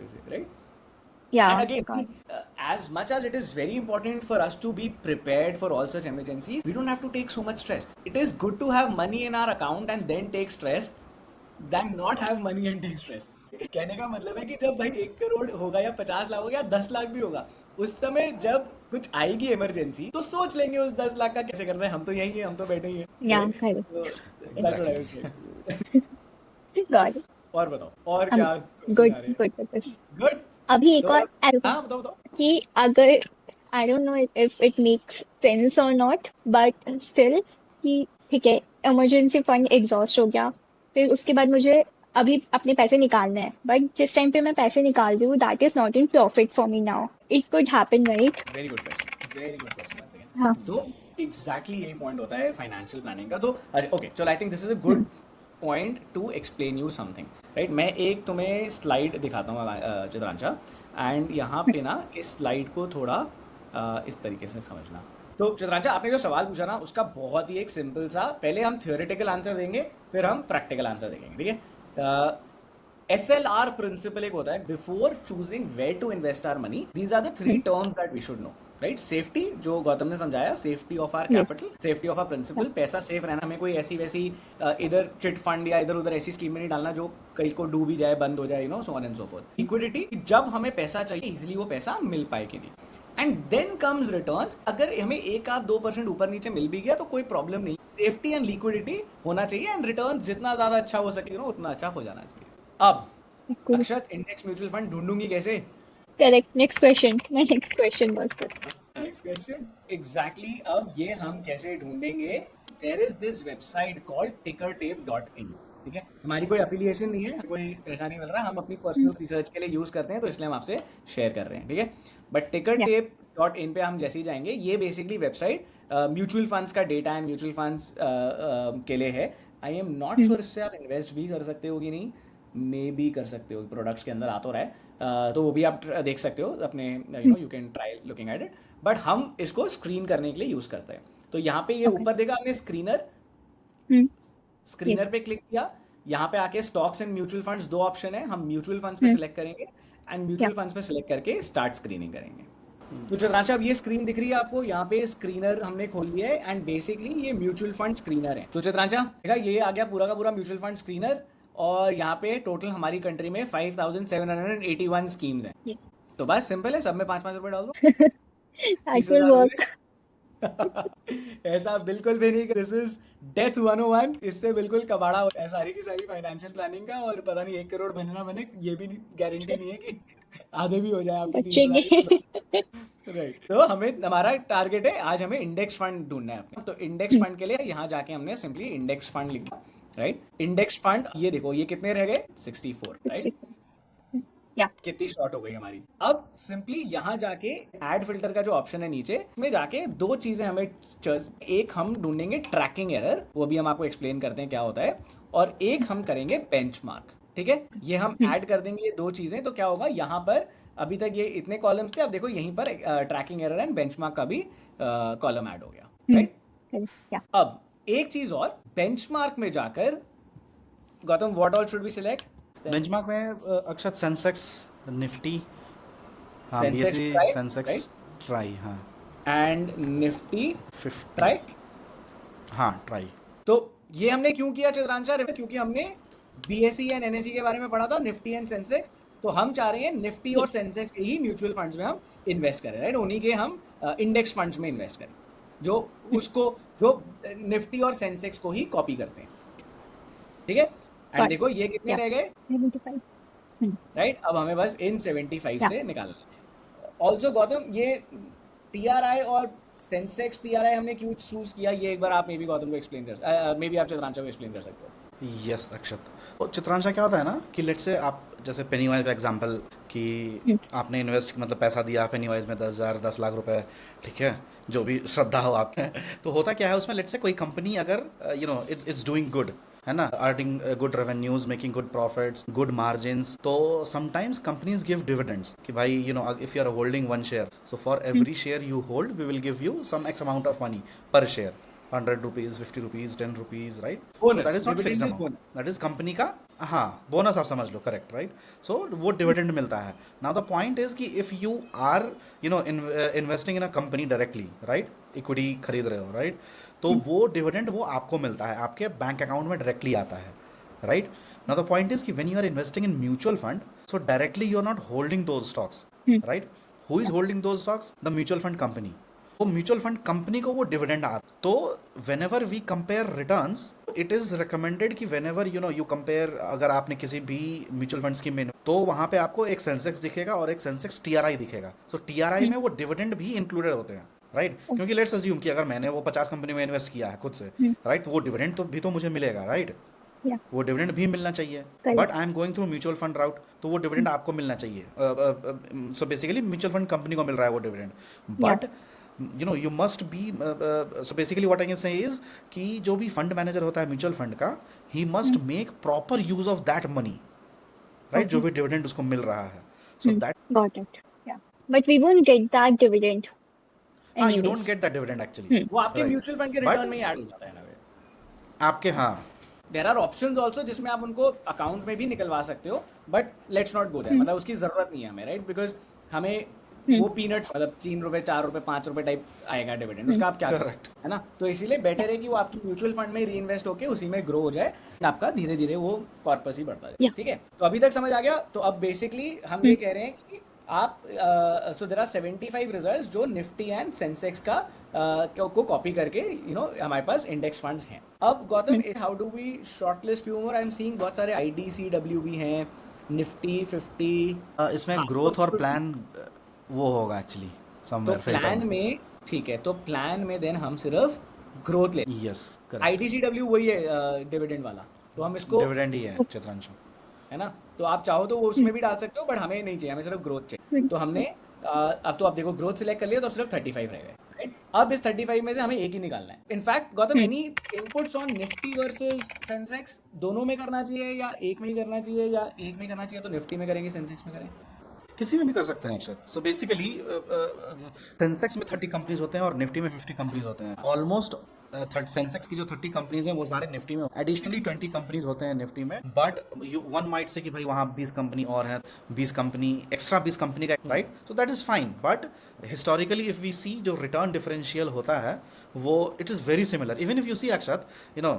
right? Yeah. And again, Got see, as much as it is very important for us to be prepared for all such emergencies, we don't have to take so much stress. It is good to have money in our account and then take stress than not have money and take stress. कहने का मतलब है कि जब भाई 1 करोड़ होगा या 50 लाख होगा या 10 लाख भी होगा, उस समय जब कुछ आएगी इमरजेंसी तो सोच लेंगे उस 10 लाख का कैसे करना है. हम तो यही हैं, हम तो बैठे ही हैं. Yeah, right? correct. So, that's what I would say. Got it. और बताओ, और Um, क्या Good with this. गुड. अभी एक और add हाँ बताओ. कि अगर I don't know if it makes sense or not, but still कि ठीक है, emergency fund exhaust हो गया, फिर उसके बाद मुझे अभी अपने पैसे निकालने हैं, but जिस टाइम पे मैं पैसे निकाल रही हूँ that is not in profit for me now. It could happen, right? Very good question once again. हाँ. तो एग्जैक्टली यही पॉइंट होता है फाइनेंशियल प्लानिंग का. तो ओके चलो, I think this is a good point two explain you something, right? मैं एक तुम्हें स्लाइड दिखाता हूँ चित्रांशा, एंड यहाँ पे ना इस स्लाइड को थोड़ा इस तरीके से समझना. तो चित्रांशा, आपने जो सवाल पूछा ना उसका बहुत ही एक सिंपल सा, पहले हम थियोरेटिकल आंसर देंगे फिर हम प्रैक्टिकल आंसर देंगे, ठीक है? SLR प्रिंसिपल एक होता है, before choosing where to invest our money, these are the 3 terms that we should know, right? Safety, जो गौतम ने समझाया, safety of our capital, safety of our principal, पैसा सेफ रहना, हमें कोई ऐसी वैसी इधर चिट फंड या इधर उधर ऐसी स्कीम में नहीं डालना जो कहीं को डूब ही जाए, बंद हो जाए, सो on and so fourth. Liquidity, जब हमें पैसा चाहिए इजीली वो पैसा मिल पाए कि नहीं. एंड देन कम्स रिटर्न्स, अगर हमें 1-2% ऊपर नीचे मिल भी गया तो कोई प्रॉब्लम नहीं. सेफ्टी एंड लिक्विडिटी होना चाहिए, एंड रिटर्न्स जितना ज्यादा अच्छा हो सके उतना अच्छा हो जाना चाहिए. अब अक्षत, इंडेक्स म्यूचुअल फंड ढूंढूंगी कैसे? Correct. Next question. My next question was that. Next question exactly. अब ये हम कैसे ढूंढेंगे? There is this website called tickertape.in, ठीक है? हमारी कोई अफिलिएशन नहीं है, कोई पैसा नहीं मिल रहा, हम अपनी पर्सनल रिसर्च के लिए यूज करते हैं, तो इसलिए हम आपसे शेयर कर रहे हैं, ठीक है? बट tickertape.in पे हम जैसे ही जाएंगे, ये बेसिकली वेबसाइट म्यूचुअल फंड्स का डेटा एंड म्यूचुअल फंड्स के लिए है. आई एम नॉट श्योर इससे आप इन्वेस्ट भी कर सकते हो कि नहीं, मे भी कर सकते हो, प्रोडक्ट्स के अंदर आ तो रहा है. तो वो भी आप देख सकते हो अपने, you can try looking at it. But हम इसको स्क्रीन करने के लिए यूज करते हैं. तो यहाँ पे ये ऊपर देखा आपने स्क्रीनर, स्क्रीनर पे क्लिक किया, यहाँ पे आके stocks and mutual funds 2 option है. हम म्यूचुअल फंड्स पे सिलेक्ट करेंगे एंड म्यूचुअल फंड्स पे सिलेक्ट करके स्टार्ट स्क्रीनिंग करेंगे. तो चित्रांशा, अब ये स्क्रीन दिख रही है आपको, यहाँ पे स्क्रीनर हमने खोल लिया है एंड बेसिकली ये म्यूचुअल फंड स्क्रीनर है. तो चित्रांशा देखा, ये आ गया पूरा का पूरा म्यूचुअल फंड स्क्रीनर, और यहाँ पे टोटल हमारी कंट्री में 5781 स्कीम्स हैं. तो बस सिंपल है, सब में 5-5 रुपए डाल दो. That will work. ऐसा बिल्कुल भी नहीं. This is death 101. इससे बिल्कुल कबाड़ा होता है सारी की सारी फाइनेंशियल प्लानिंग का. और पता नहीं 1 करोड़ बने ना बने, ये भी गारंटी नहीं है कि आधे भी हो जाए आपके 30 लाख. राइट. तो हमें, हमारा टारगेट है आज, हमें इंडेक्स फंड ढूंढना है अपने. तो इंडेक्स फंड के लिए यहाँ जाके हमने सिंपली इंडेक्स फंड लिखा. राइट. इंडेक्स फंड, ये देखो ये कितने रह गए, 64. राइट. कितनी शॉर्ट हो गई हमारी. अब सिंपली यहाँ जाके ऐड फिल्टर का जो ऑप्शन है नीचे में जाके 2 चीजें हमें, एक हम ढूंढेंगे ट्रैकिंग एरर, वो भी हम आपको एक्सप्लेन करते हैं क्या होता है, और एक हम करेंगे बेंचमार्क. ठीक है, ये हम ऐड कर देंगे ये 2 चीजें. तो क्या होगा, यहाँ पर अभी तक ये इतने कॉलम्स थे, अब देखो यहीं पर ट्रैकिंग एरर एंड बेंचमार्क का भी कॉलम ऐड हो गया. राइट. अब एक चीज और, बेंचमार्क में जाकर Gautam, what all should be select? Benchmark में अक्षत सेंसेक्स, निफ्टी, हाँ, Sensex BSE Try, Sensex try, हाँ, एंड निफ्टी 50, ट्राई. हाँ, ट्राई. तो ये हमने क्यों किया चित्रांशा? क्योंकि हमने बीएसई एंड एनएसई के बारे में पढ़ा था, निफ्टी एंड सेंसेक्स. तो हम चाह रहे हैं निफ्टी और सेंसेक्स के ही म्यूचुअल फंड्स में हम इन्वेस्ट करें. राइट. उन्हीं के हम इंडेक्स फंड्स में इन्वेस्ट करें, जो निफ्टी और सेंसेक्स को ही कॉपी करते हैं. ठीक है. एंड देखो ये कितने रह गए, 75. राइट. अब हमें बस इन 75 से निकालना है. ऑल्सो गौतम, ये टीआरआई और सेंसेक्स टीआरआई हमने क्यों चूज किया, ये एक बार आप मे बी गौतम को एक्सप्लेन कर, मे बी आप चित्रांशा को एक्सप्लेन कर सकते हो. यस अक्षत. और चित्रांशा क्या होता है ना कि लेट्स से आप, जैसे पेनीवाइज का एग्जांपल, कि आपने इन्वेस्ट, मतलब पैसा दिया पेनीवाइज में 10,000, 10 लाख रुपए, ठीक है, जो भी श्रद्धा हो आपके. तो होता क्या है उसमें, लेट्स से कोई कंपनी अगर इट्स डूइंग गुड, है ना, earning good revenues, making good profits, good margins, तो समटाइम्स कंपनीज गिव डिविडेंड्स कि भाई if you are holding 1 share, so for every share you hold we will give you some x amount of money per share, 100 rupees, 50 rupees, 10 rupees, right. That is not fixed amount, that is company का, हाँ, bonus आप समझ लो. Correct. Right. सो वो dividend मिलता है. Now the point is कि if you are investing in a company directly, right, equity खरीद रहे हो, राइट, तो वो डिविडेंड वो आपको मिलता है, आपके बैंक अकाउंट में डायरेक्टली आता है. Right. Now the point is कि when you are investing in mutual fund, so directly you are not holding those stocks, right. Who is holding those stocks? The mutual fund company. वो mutual fund company को वो dividend आता. तो whenever we compare returns, it is recommended कि whenever you compare, अगर आपने किसी भी म्यूचुअल फंड स्कीम में, तो वहां पे आपको एक सेंसेक्स दिखेगा और एक सेंसेक्स टीआरआई दिखेगा. सो टीआरआई में वो डिविडेंड भी इंक्लूडेड होते हैं. राइट. क्योंकि लेट्स अज्यूम कि अगर मैंने वो 50 कंपनी में इन्वेस्ट किया है खुद से, राइट, तो वो डिविडेंड तो भी तो मुझे मिलेगा. राइट. वो डिविडेंड भी मिलना चाहिए. But I am going through mutual fund route, तो वो डिविडेंड आपको मिलना चाहिए. So basically mutual fund company को मिल रहा है वो dividend. But you must be so basically what I can say is कि जो भी फंड मैनेजर होता है म्यूचुअल फंड का, he must make proper use of that money, right, जो भी डिविडेंड उसको मिल रहा है. So that Got it. Yeah. But we won't get that dividend you anyways. don't get that dividend actually. वो आपके Right. म्यूचुअल फंड के But- return में ही add हो जाता है ना. आपके, हाँ, देयर आर ऑप्शंस आल्सो जिसमें आप उनको अकाउंट में भी निकलवा सकते हो, but let's not go there. मतलब उसकी जरूरत नहीं है हमें, राइट, बिकॉज हमें वो पीनट्स, मतलब 3 रुपए, 4 रुपए, 5 रुपए टाइप आएगा डिविडेंड, उसका आप क्या Correct. करो, है ना. तो इसीलिए बेटर है कि वो आपकी म्यूचुअल फंड में री इन्वेस्ट होकर उसी में ग्रो हो जाए, आपका धीरे धीरे वो कॉर्पस ही बढ़ता जाए. Yeah. ठीक है. तो अभी तक समझ आ गया. तो अब बेसिकली हम ये कह रहे हैं कि आप, सो देयर आर 75 रिजल्ट्स जो निफ्टी एंड सेंसेक्स का को कॉपी करके हमारे पास इंडेक्स फंड्स हैं. अब Gautam, how do we shortlist few more? I am seeing बहुत सारे IDCW भी हैं, निफ्टी 50. इसमें हाँ, ग्रोथ तो और प्लान वो होगा एक्चुअली तो समवेयर प्लान में, ठीक है, तो प्लान में देन हम सिर्फ ग्रोथ ले. Yes, correct. IDCW वही है डिविडेंड वाला, तो हम इसको, डिविडेंड ही है चित्रांशु. है ना, तो आप चाहो तो वो उसमें भी डाल सकते हो, बट हमें नहीं चाहिए, हमें सिर्फ ग्रोथ चाहिए. तो हमने अब तो आप देखो ग्रोथ सिलेक्ट कर लिया तो अब सिर्फ 35 रह गए, राइट? अब इस 35 में से हमें एक ही निकालना है। In fact Gautam, any inputs on Nifty versus Sensex, दोनों में करना चाहिए या एक में ही करना चाहिए, या एक में करना चाहिए तो निफ्टी में करेंगे, सेंसेक्स में करें? किसी में भी कर सकते हैं अक्षत। सो बेसिकली सेंसेक्स में 30 कंपनीज होते हैं और निफ्टी में 50 कंपनीज होते हैं। ऑलमोस्ट सेंसेक्स की जो 30 कंपनीज हैं वो सारे निफ्टी में, एडिशनली 20 कंपनीज होते हैं निफ्टी में। बट वन माइट से कि भाई वहाँ 20 कंपनी और है, 20 कंपनी एक्स्ट्रा 20 कंपनी का, right? So that is fine. But historically if we see जो रिटर्न डिफरेंशियल होता है वो it is very similar. Even if you see Akshat, you know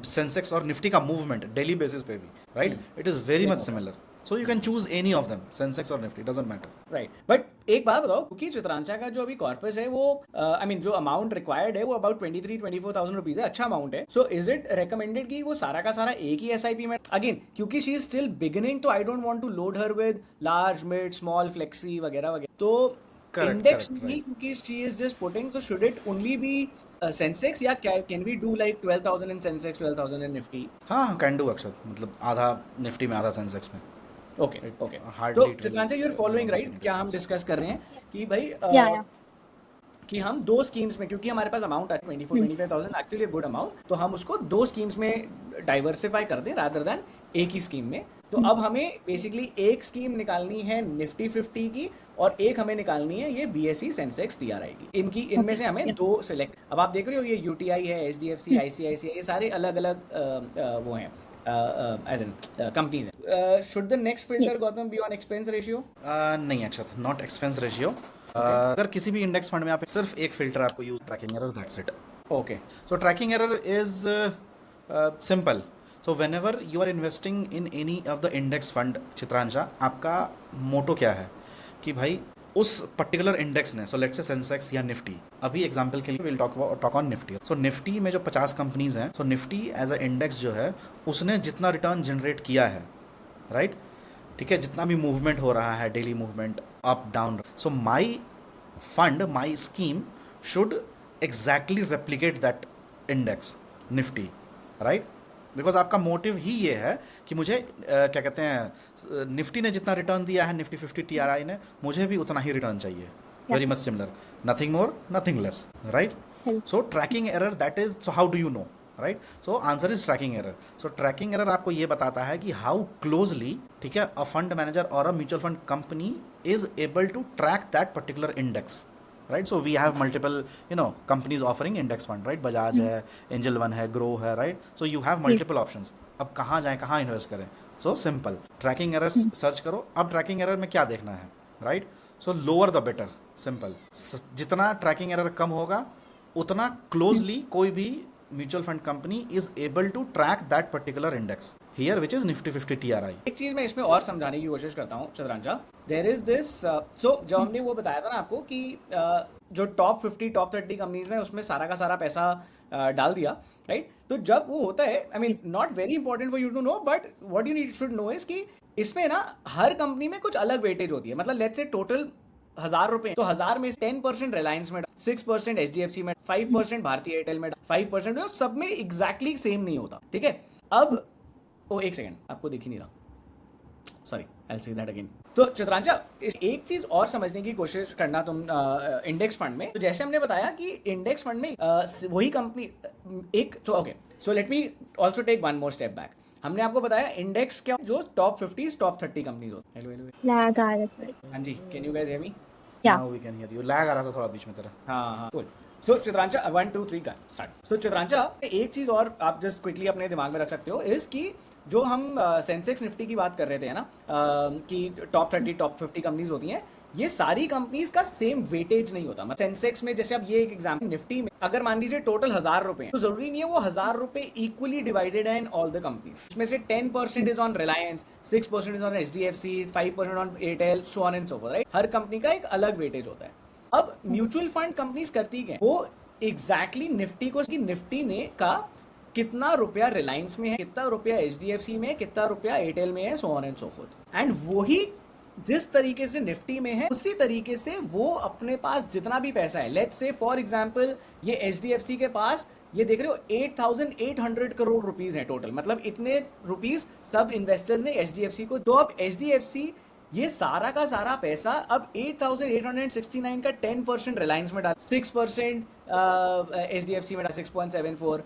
Sensex और निफ्टी का मूवमेंट डेली बेसिस पे भी, right, it is very much similar. So you can choose any of them, Sensex or Nifty, doesn't matter. Right. But एक बात बताओ, क्योंकि चित्रांशा का जो अभी कॉर्पस है वो आई मीन जो अमाउंट रिक्वायर्ड है वो अबाउट 23-24,000 रुपीज है। अच्छा अमाउंट है। सो इज इट रिकमेंडेड कि वो सारा का सारा एक ही एसआईपी में? अगेन क्योंकि शी इज स्टिल बिगिनिंग, तो I don't want to load her with large, mid, small, flexi वगैरह वगैरह। तो इंडेक्स नहीं, क्योंकि शी इज जस्ट पुटिंग, तो should it only be Sensex या can we do like 12,000 in Sensex, 12,000 in Nifty? हाँ, कैन डू अक्षत, मतलब आधा निफ्टी में आधा सेंसेक्स में। Okay okay. तो Chitransha, you are following right? क्या हम डिस्कस कर रहे हैं कि भाई कि हम दो स्कीम्स में, क्योंकि हमारे पास अमाउंट है 24-25,000 एक्चुअली गुड अमाउंट, तो हम उसको दो स्कीम्स में डाइवर्सिफाई कर दें रादर देन एक ही स्कीम में। तो अब हमें बेसिकली एक स्कीम निकालनी है निफ्टी 50 की और एक हमें निकालनी है ये बीएसई सेंसेक्स टीआरआई की। इनमें से हमें दो सिलेक्ट। अब आप देख रहे हो ये यूटीआई है, एचडीएफसी, आईसीआईसीआई, ये सारे अलग अलग वो हैं as in companies. Should the next filter, Gautam, be on expense ratio? नहीं अक्षत, नॉट एक्सपेंस रेशियो। अगर किसी भी इंडेक्स फंड में आप सिर्फ एक फिल्टर आपको use, tracking error, that's it. Okay. So tracking error is simple. So whenever you are investing in any of the index fund, Chitransha, आपका मोटो क्या है कि भाई उस पर्टिकुलर इंडेक्स ने, सो लेट्स से सेंसेक्स या Nifty, अभी example के लिए will talk on Nifty. So Nifty में जो 50 कंपनीज हैं, सो निफ्टी एज अ इंडेक्स जो है उसने जितना रिटर्न जनरेट किया है, राइट, ठीक है, जितना भी मूवमेंट हो रहा है, daily movement up down, so my fund, my scheme should exactly replicate that index Nifty, right? Because आपका मोटिव ही ये है कि मुझे क्या कहते हैं, निफ्टी ने जितना रिटर्न दिया है निफ्टी 50 टीआरआई ने, मुझे भी उतना ही रिटर्न चाहिए। Very much similar, nothing more nothing less, right? So tracking error, that is, so how do you know, right? So answer is tracking error. So tracking error आपको ये बताता है कि हाउ क्लोजली, ठीक है, अ फंड मैनेजर और a mutual fund company is able to track that particular index, right? So we have multiple, you know, companies offering index fund, right? Bajaj है, Angel One है, Grow है, right? So you have multiple options. अब कहाँ जाएं, कहाँ invest करें? So simple, tracking errors search करो। अब ट्रैकिंग एरर में क्या देखना है, right? So lower the better, simple. जितना ट्रैकिंग एरर कम होगा उतना क्लोजली कोई भी mutual fund company is able to track that particular index here, which is Nifty 50 TRI. एक चीज मैं इसमें और समझाने की कोशिश करता हूँ चित्रांशा, देयर इज दिस, सो जब हमने वो बताया था ना आपको कि जो टॉप 50 टॉप 30 कंपनीज में उसमें सारा का सारा पैसा डाल दिया, राइट? तो जब वो होता है, I mean not very important for you to know, but what you need should know is कि इसमें ना हर कंपनी में कुछ अलग वेटेज होती है। मतलब लेट्स से टोटल 1,000 रुपए, तो 1,000 में 10% रिलायंस में, 6% एचडीएफसी में, 5% भारतीय एयरटेल में, 5% में, सब में एग्जैक्टली सेम नहीं होता, ठीक है? अब एक सेकंड, आपको दिख ही नहीं रहा, sorry, I will say that again. तो चित्रांशा, एक चीज और समझने की कोशिश करना तुम इंडेक्स फंड में। तो जैसे हमने बताया कि इंडेक्स फंड में वही कंपनी एक, तो okay, so let me also take one more step back. हमने आपको बताया इंडेक्स क्या, जो टॉप 50 टॉप 30 कंपनीज होती हैं। लैग आ रहा है। हाँ जी, can you guys hear me? Yeah now we can hear you. Lag आ रहा था थोड़ा बीच में तेरा। हाँ, cool. So चित्रांशा, 1 2 3 का स्टार्ट। So चित्रांशा, एक चीज और आप जस्ट क्विकली अपने दिमाग में रख सकते हो इस कि जो हम सेंसेक्स निफ्टी की बात कर रहे थे ना, कि टॉप 30 टॉप 50 कंपनीज होती हैं, ये सारी कंपनीज का सेम वेटेज नहीं होता। मतलब सेंसेक्स में जैसे अब ये एक एग्जाम्पल, निफ्टी में अगर मान लीजिए टोटल 1,000 रुपए, तो जरूरी नहीं है वो 1,000 रुपए इक्वली डिवाइडेड है इन ऑल द कंपनीज। उसमें से 10% is on Reliance, 6% is on HDFC, 5% on Airtel, so on and so forth, right? Her company का एक अलग वेटेज होता है। अब म्यूचुअल फंड कंपनीज करती क्या, वो एग्जैक्टली निफ्टी को, कि निफ्टी ने का कितना रुपया रिलायंस में है, कितना रुपया एचडीएफसी में है, कितना रुपया एयरटेल में है, सो on and so fourth. And वही जिस तरीके से निफ्टी में है उसी तरीके से वो अपने पास जितना भी पैसा है, लेट्स से फॉर एग्जांपल ये एचडीएफसी के पास, ये देख रहे हो 8,800 करोड़ रुपीस है टोटल, मतलब इतने रुपीस सब इन्वेस्टर्स ने एचडीएफसी को। तो अब एचडीएफसी ये सारा का सारा पैसा अब 8,869 का 10% रिलायंस में डाल, 6% HDFC में डाल, 6.74,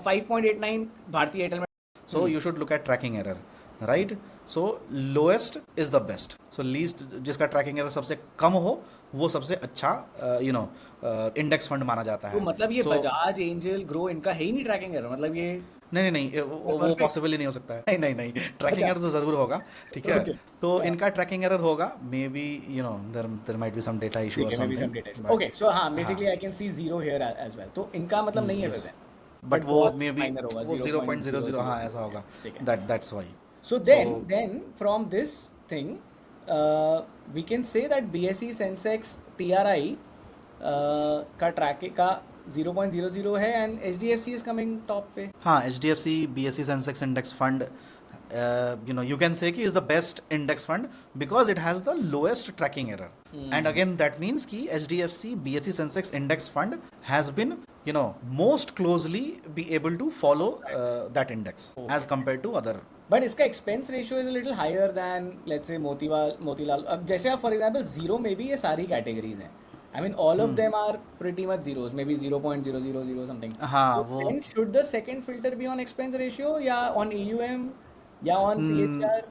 5.89 भारतीय एयरटेल में. So you should look at tracking error, right? So lowest is the best. So least जिसका tracking error सबसे कम हो वो सबसे अच्छा इंडेक्स फंड माना जाता तो है. मतलब ये So, बजाज, एंजल, ग्रो, इनका है ही नहीं ट्रैकिंग एरर, मतलब ये नहीं वो पॉसिबल ही नहीं हो सकता है. नहीं ट्रैकिंग एरर तो जरूर होगा, ठीक है. Okay. तो इनका ट्रैकिंग एरर होगा, maybe there might be some data issue और समथिंग. ओके. सो हाँ, basically I can see zero here as well. तो इनका मतलब नहीं है वैसे, बट वो बहुत मे बी minor होगा, 0.00 हाँ ऐसा होगा. ठीक है. That's why. So then from this thing, we can say that BSE Sensex TRI का ट्रैकिंग का 0.00 है and HDFC is coming top पे. हाँ, HDFC BSE Sensex Index Fund, you can say कि is the best index fund because it has the lowest tracking error. And again, that means कि HDFC BSE Sensex Index Fund has been, most closely be able to follow that index as compared to other. But इसका expense ratio is a little higher than let's say Motilal. अब जैसे आप for example zero में भी ये सारी categories हैं. I mean all of them are pretty much zeros, maybe 0.000 something. हाँ, वो then should the second filter be on expense ratio या ऑन AUM या ऑन CAGR?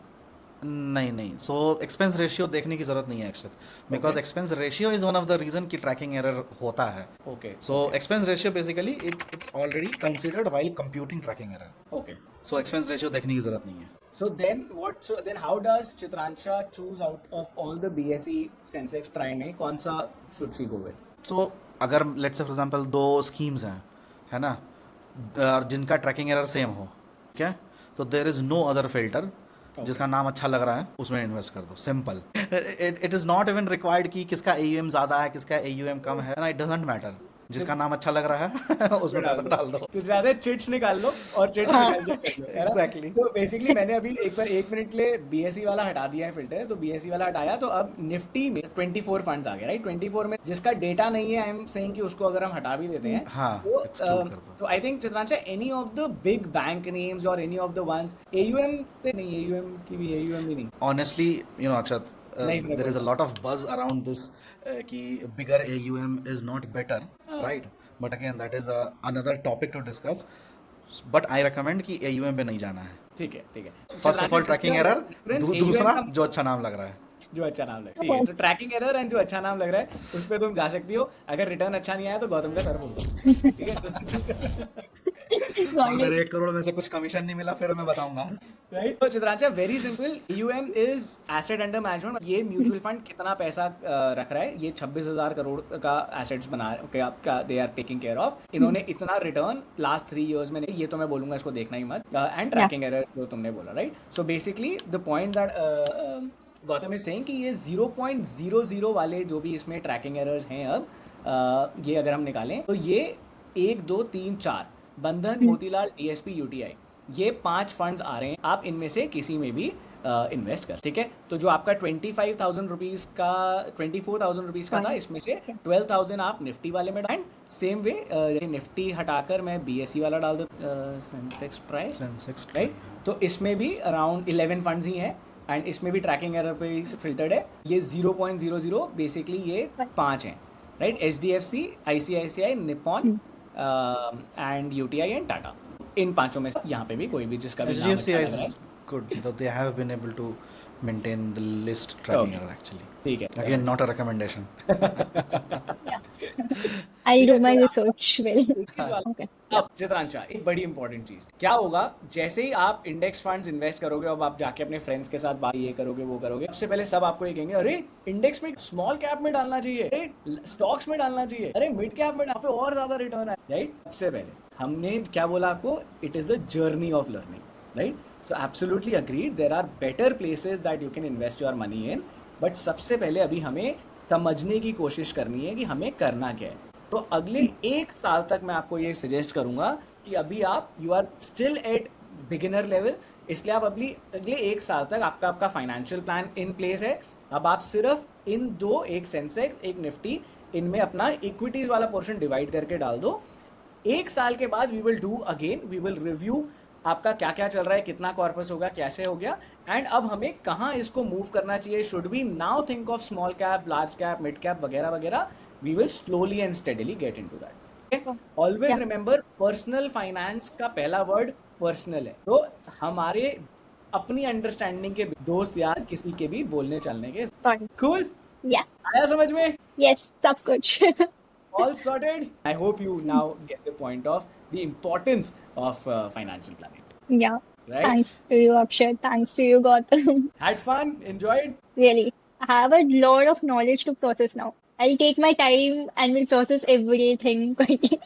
नहीं. सो एक्सपेंस रेशियो देखने की जरूरत नहीं है Akshat, because expense ratio is one of the reason कि ट्रैकिंग एरर होता है. Okay. So expense ratio basically it's already considered while computing tracking error. Okay. So expense ratio देखने की जरूरत नहीं है. So then how does Chitransha choose out of all the BSE Sensex try में कौन सा should she go with? सो अगर let's say for example दो स्कीम्स हैं, है ना, और जिनका ट्रैकिंग एरर सेम हो, क्या, तो there is no other filter. जिसका नाम अच्छा लग रहा है उसमें इन्वेस्ट कर दो, simple. It is not even required कि किसका AUM ज्यादा है, किसका AUM कम है, इट डजंट मैटर. जिसका नाम अच्छा लग रहा है उसमें पैसा डाल दो. तो ज्यादा चिट्स निकाल लो और चिट्स निकाल दो. Exactly. तो बेसिकली मैंने अभी एक मिनट के लिए BSE वाला हटा दिया है फिल्टर. तो BSE वाला हटाया तो अब निफ्टी में 24 फंड्स आ गए, राइट. 24 में जिसका डेटा नहीं है, आई एम सेइंग कि उसको अगर हम हटा भी देते हैं, हाँ, exclude कर दो. तो I think Chitransha any of the big bank names और any of the ones AUM पे नहीं, AUM की भी AUM भी नहीं. Honestly, Akshat, there is a lot of buzz around this कि bigger AUM is not better, right? But again, that is another topic to discuss. But I recommend कि AUM पे नहीं जाना है. ठीक है. First of all, tracking error. दूसरा जो अच्छा नाम लग रहा है. जो अच्छा नाम लग रहा है, ठीक है. तो ट्रैकिंग एरर एंड जो अच्छा नाम लग रहा है उस पर तुम जा सकती हो. अगर रिटर्न अच्छा नहीं आया तो गौतम का सर फोड़ दो, ठीक है. अगर 1 करोड़ में से कुछ कमीशन नहीं मिला फिर मैं बताऊंगा. राइट. तो Chitransha, very simple. AUM is asset under management. ये म्यूचुअल फंड कितना पैसा रख रहा है, ये 26,000 करोड़ का एसेट्स बना का they are taking care of. इन्होंने इतना रिटर्न लास्ट 3 इयर्स में नहीं, ये तो मैं बोलूंगा इसको देखना ही मत. एंड ट्रैकिंग एरर जो तुमने बोला, right. So basically the point that Gautam is saying कि ये 0.00 वाले जो भी इसमें ट्रैकिंग एरर्स हैं अब, ये अगर हम निकालें तो ये 1, 2, 3, 4 बंधन, मोतीलाल, DSP, UTI, ये 5 फंड्स आ रहे हैं. आप इनमें से किसी में भी इन्वेस्ट कर, ठीक है. तो जो आपका 25,000 रुपीज़ का 24,000 रुपीज़ का था, इसमें से 12,000 आप निफ्टी वाले में डाल. सेम वे निफ्टी हटाकर मैं BSE वाला डाल दो, सेंसेक्स प्राइस, राइट. तो इसमें भी अराउंड 11 फंड्स ही हैं एंड इसमें भी ट्रैकिंग एरर पे फिल्टर्ड है. ये 0.00 बेसिकली ये 5 हैं, right. HDFC, ICICI, Nippon and UTI and Tata. इन 5 में से यहाँ पे भी कोई भी जिसका भी नाम अच्छा लग रहा है. Good. They have been able to maintain the list tracking error actually. ठीक है. Again, not a recommendation. I'll do my research well. Okay. अब चित्रांशा, एक बड़ी इंपॉर्टेंट चीज क्या होगा जैसे ही आप इंडेक्स फंड्स इन्वेस्ट करोगे, अब आप जाके अपने फ्रेंड्स के साथ बात ये करोगे वो करोगे, सबसे पहले सब आपको ये कहेंगे, अरे इंडेक्स में स्मॉल कैप में डालना चाहिए, अरे स्टॉक्स में डालना चाहिए, अरे मिड कैप में पे और ज्यादा रिटर्न है, राइट. सबसे पहले हमने क्या बोला आपको, it is a journey of learning, right. So absolutely agreed, there are better places that you can invest your money in. But सबसे पहले अभी हमें समझने की कोशिश करनी है कि हमें करना क्या है. तो अगले 1 साल तक मैं आपको ये सजेस्ट करूंगा कि अभी आप you are still at beginner level, इसलिए आप अगले 1 साल तक आपका फाइनेंशियल प्लान इन प्लेस है. अब आप सिर्फ इन दो, एक सेंसेक्स एक निफ्टी, इनमें अपना इक्विटीज वाला पोर्शन डिवाइड करके डाल दो. 1 साल के बाद we will do again, we will review आपका क्या क्या चल रहा है, कितना कॉर्पस होगा, कैसे हो गया, एंड अब हमें कहाँ इसको मूव करना चाहिए. Should we now think of small cap, large cap, mid cap वगैरह वगैरह. We will slowly and steadily get into that. Always Yeah. Remember, personal finance का पहला वर्ड पर्सनल है. तो हमारे अपनी अंडरस्टैंडिंग के दोस्त यार किसी के भी बोलने चलने के. Got it. कूल. Yeah. आया समझ में? Yes, सब कुछ. All sorted. I hope you now get the point of the importance of financial planning. Yeah. Right? Thanks to you, Akshay. Thanks to you, Gautam. Had fun? Enjoyed? Really. I have a lot of knowledge to process now. I'll take my time and will process everything quickly.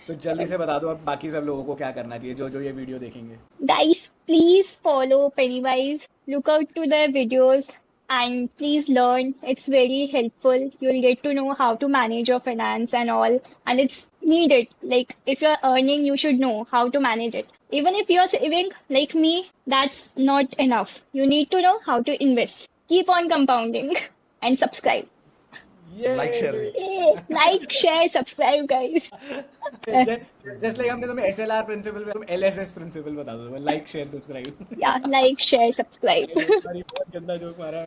तो जल्दी से बता दो अब बाकी सब लोगों को क्या करना चाहिए जो जो ये वीडियो देखेंगे. Guys, please follow Pennywise. Look out to their videos and please learn. It's very helpful. You'll get to know how to manage your finance and all. And it's needed. Like, if you're earning, you should know how to manage it. Even if you're saving like me, that's not enough. You need to know how to invest. Keep on compounding and subscribe. Yay! Like, share. Yay. Like, share, subscribe, guys. Just like हमने तुम्हें SLR principal तुम LSS principal बता दो. Like share subscribe. Yeah, like, share, subscribe. बहुत गंदा joke मारा.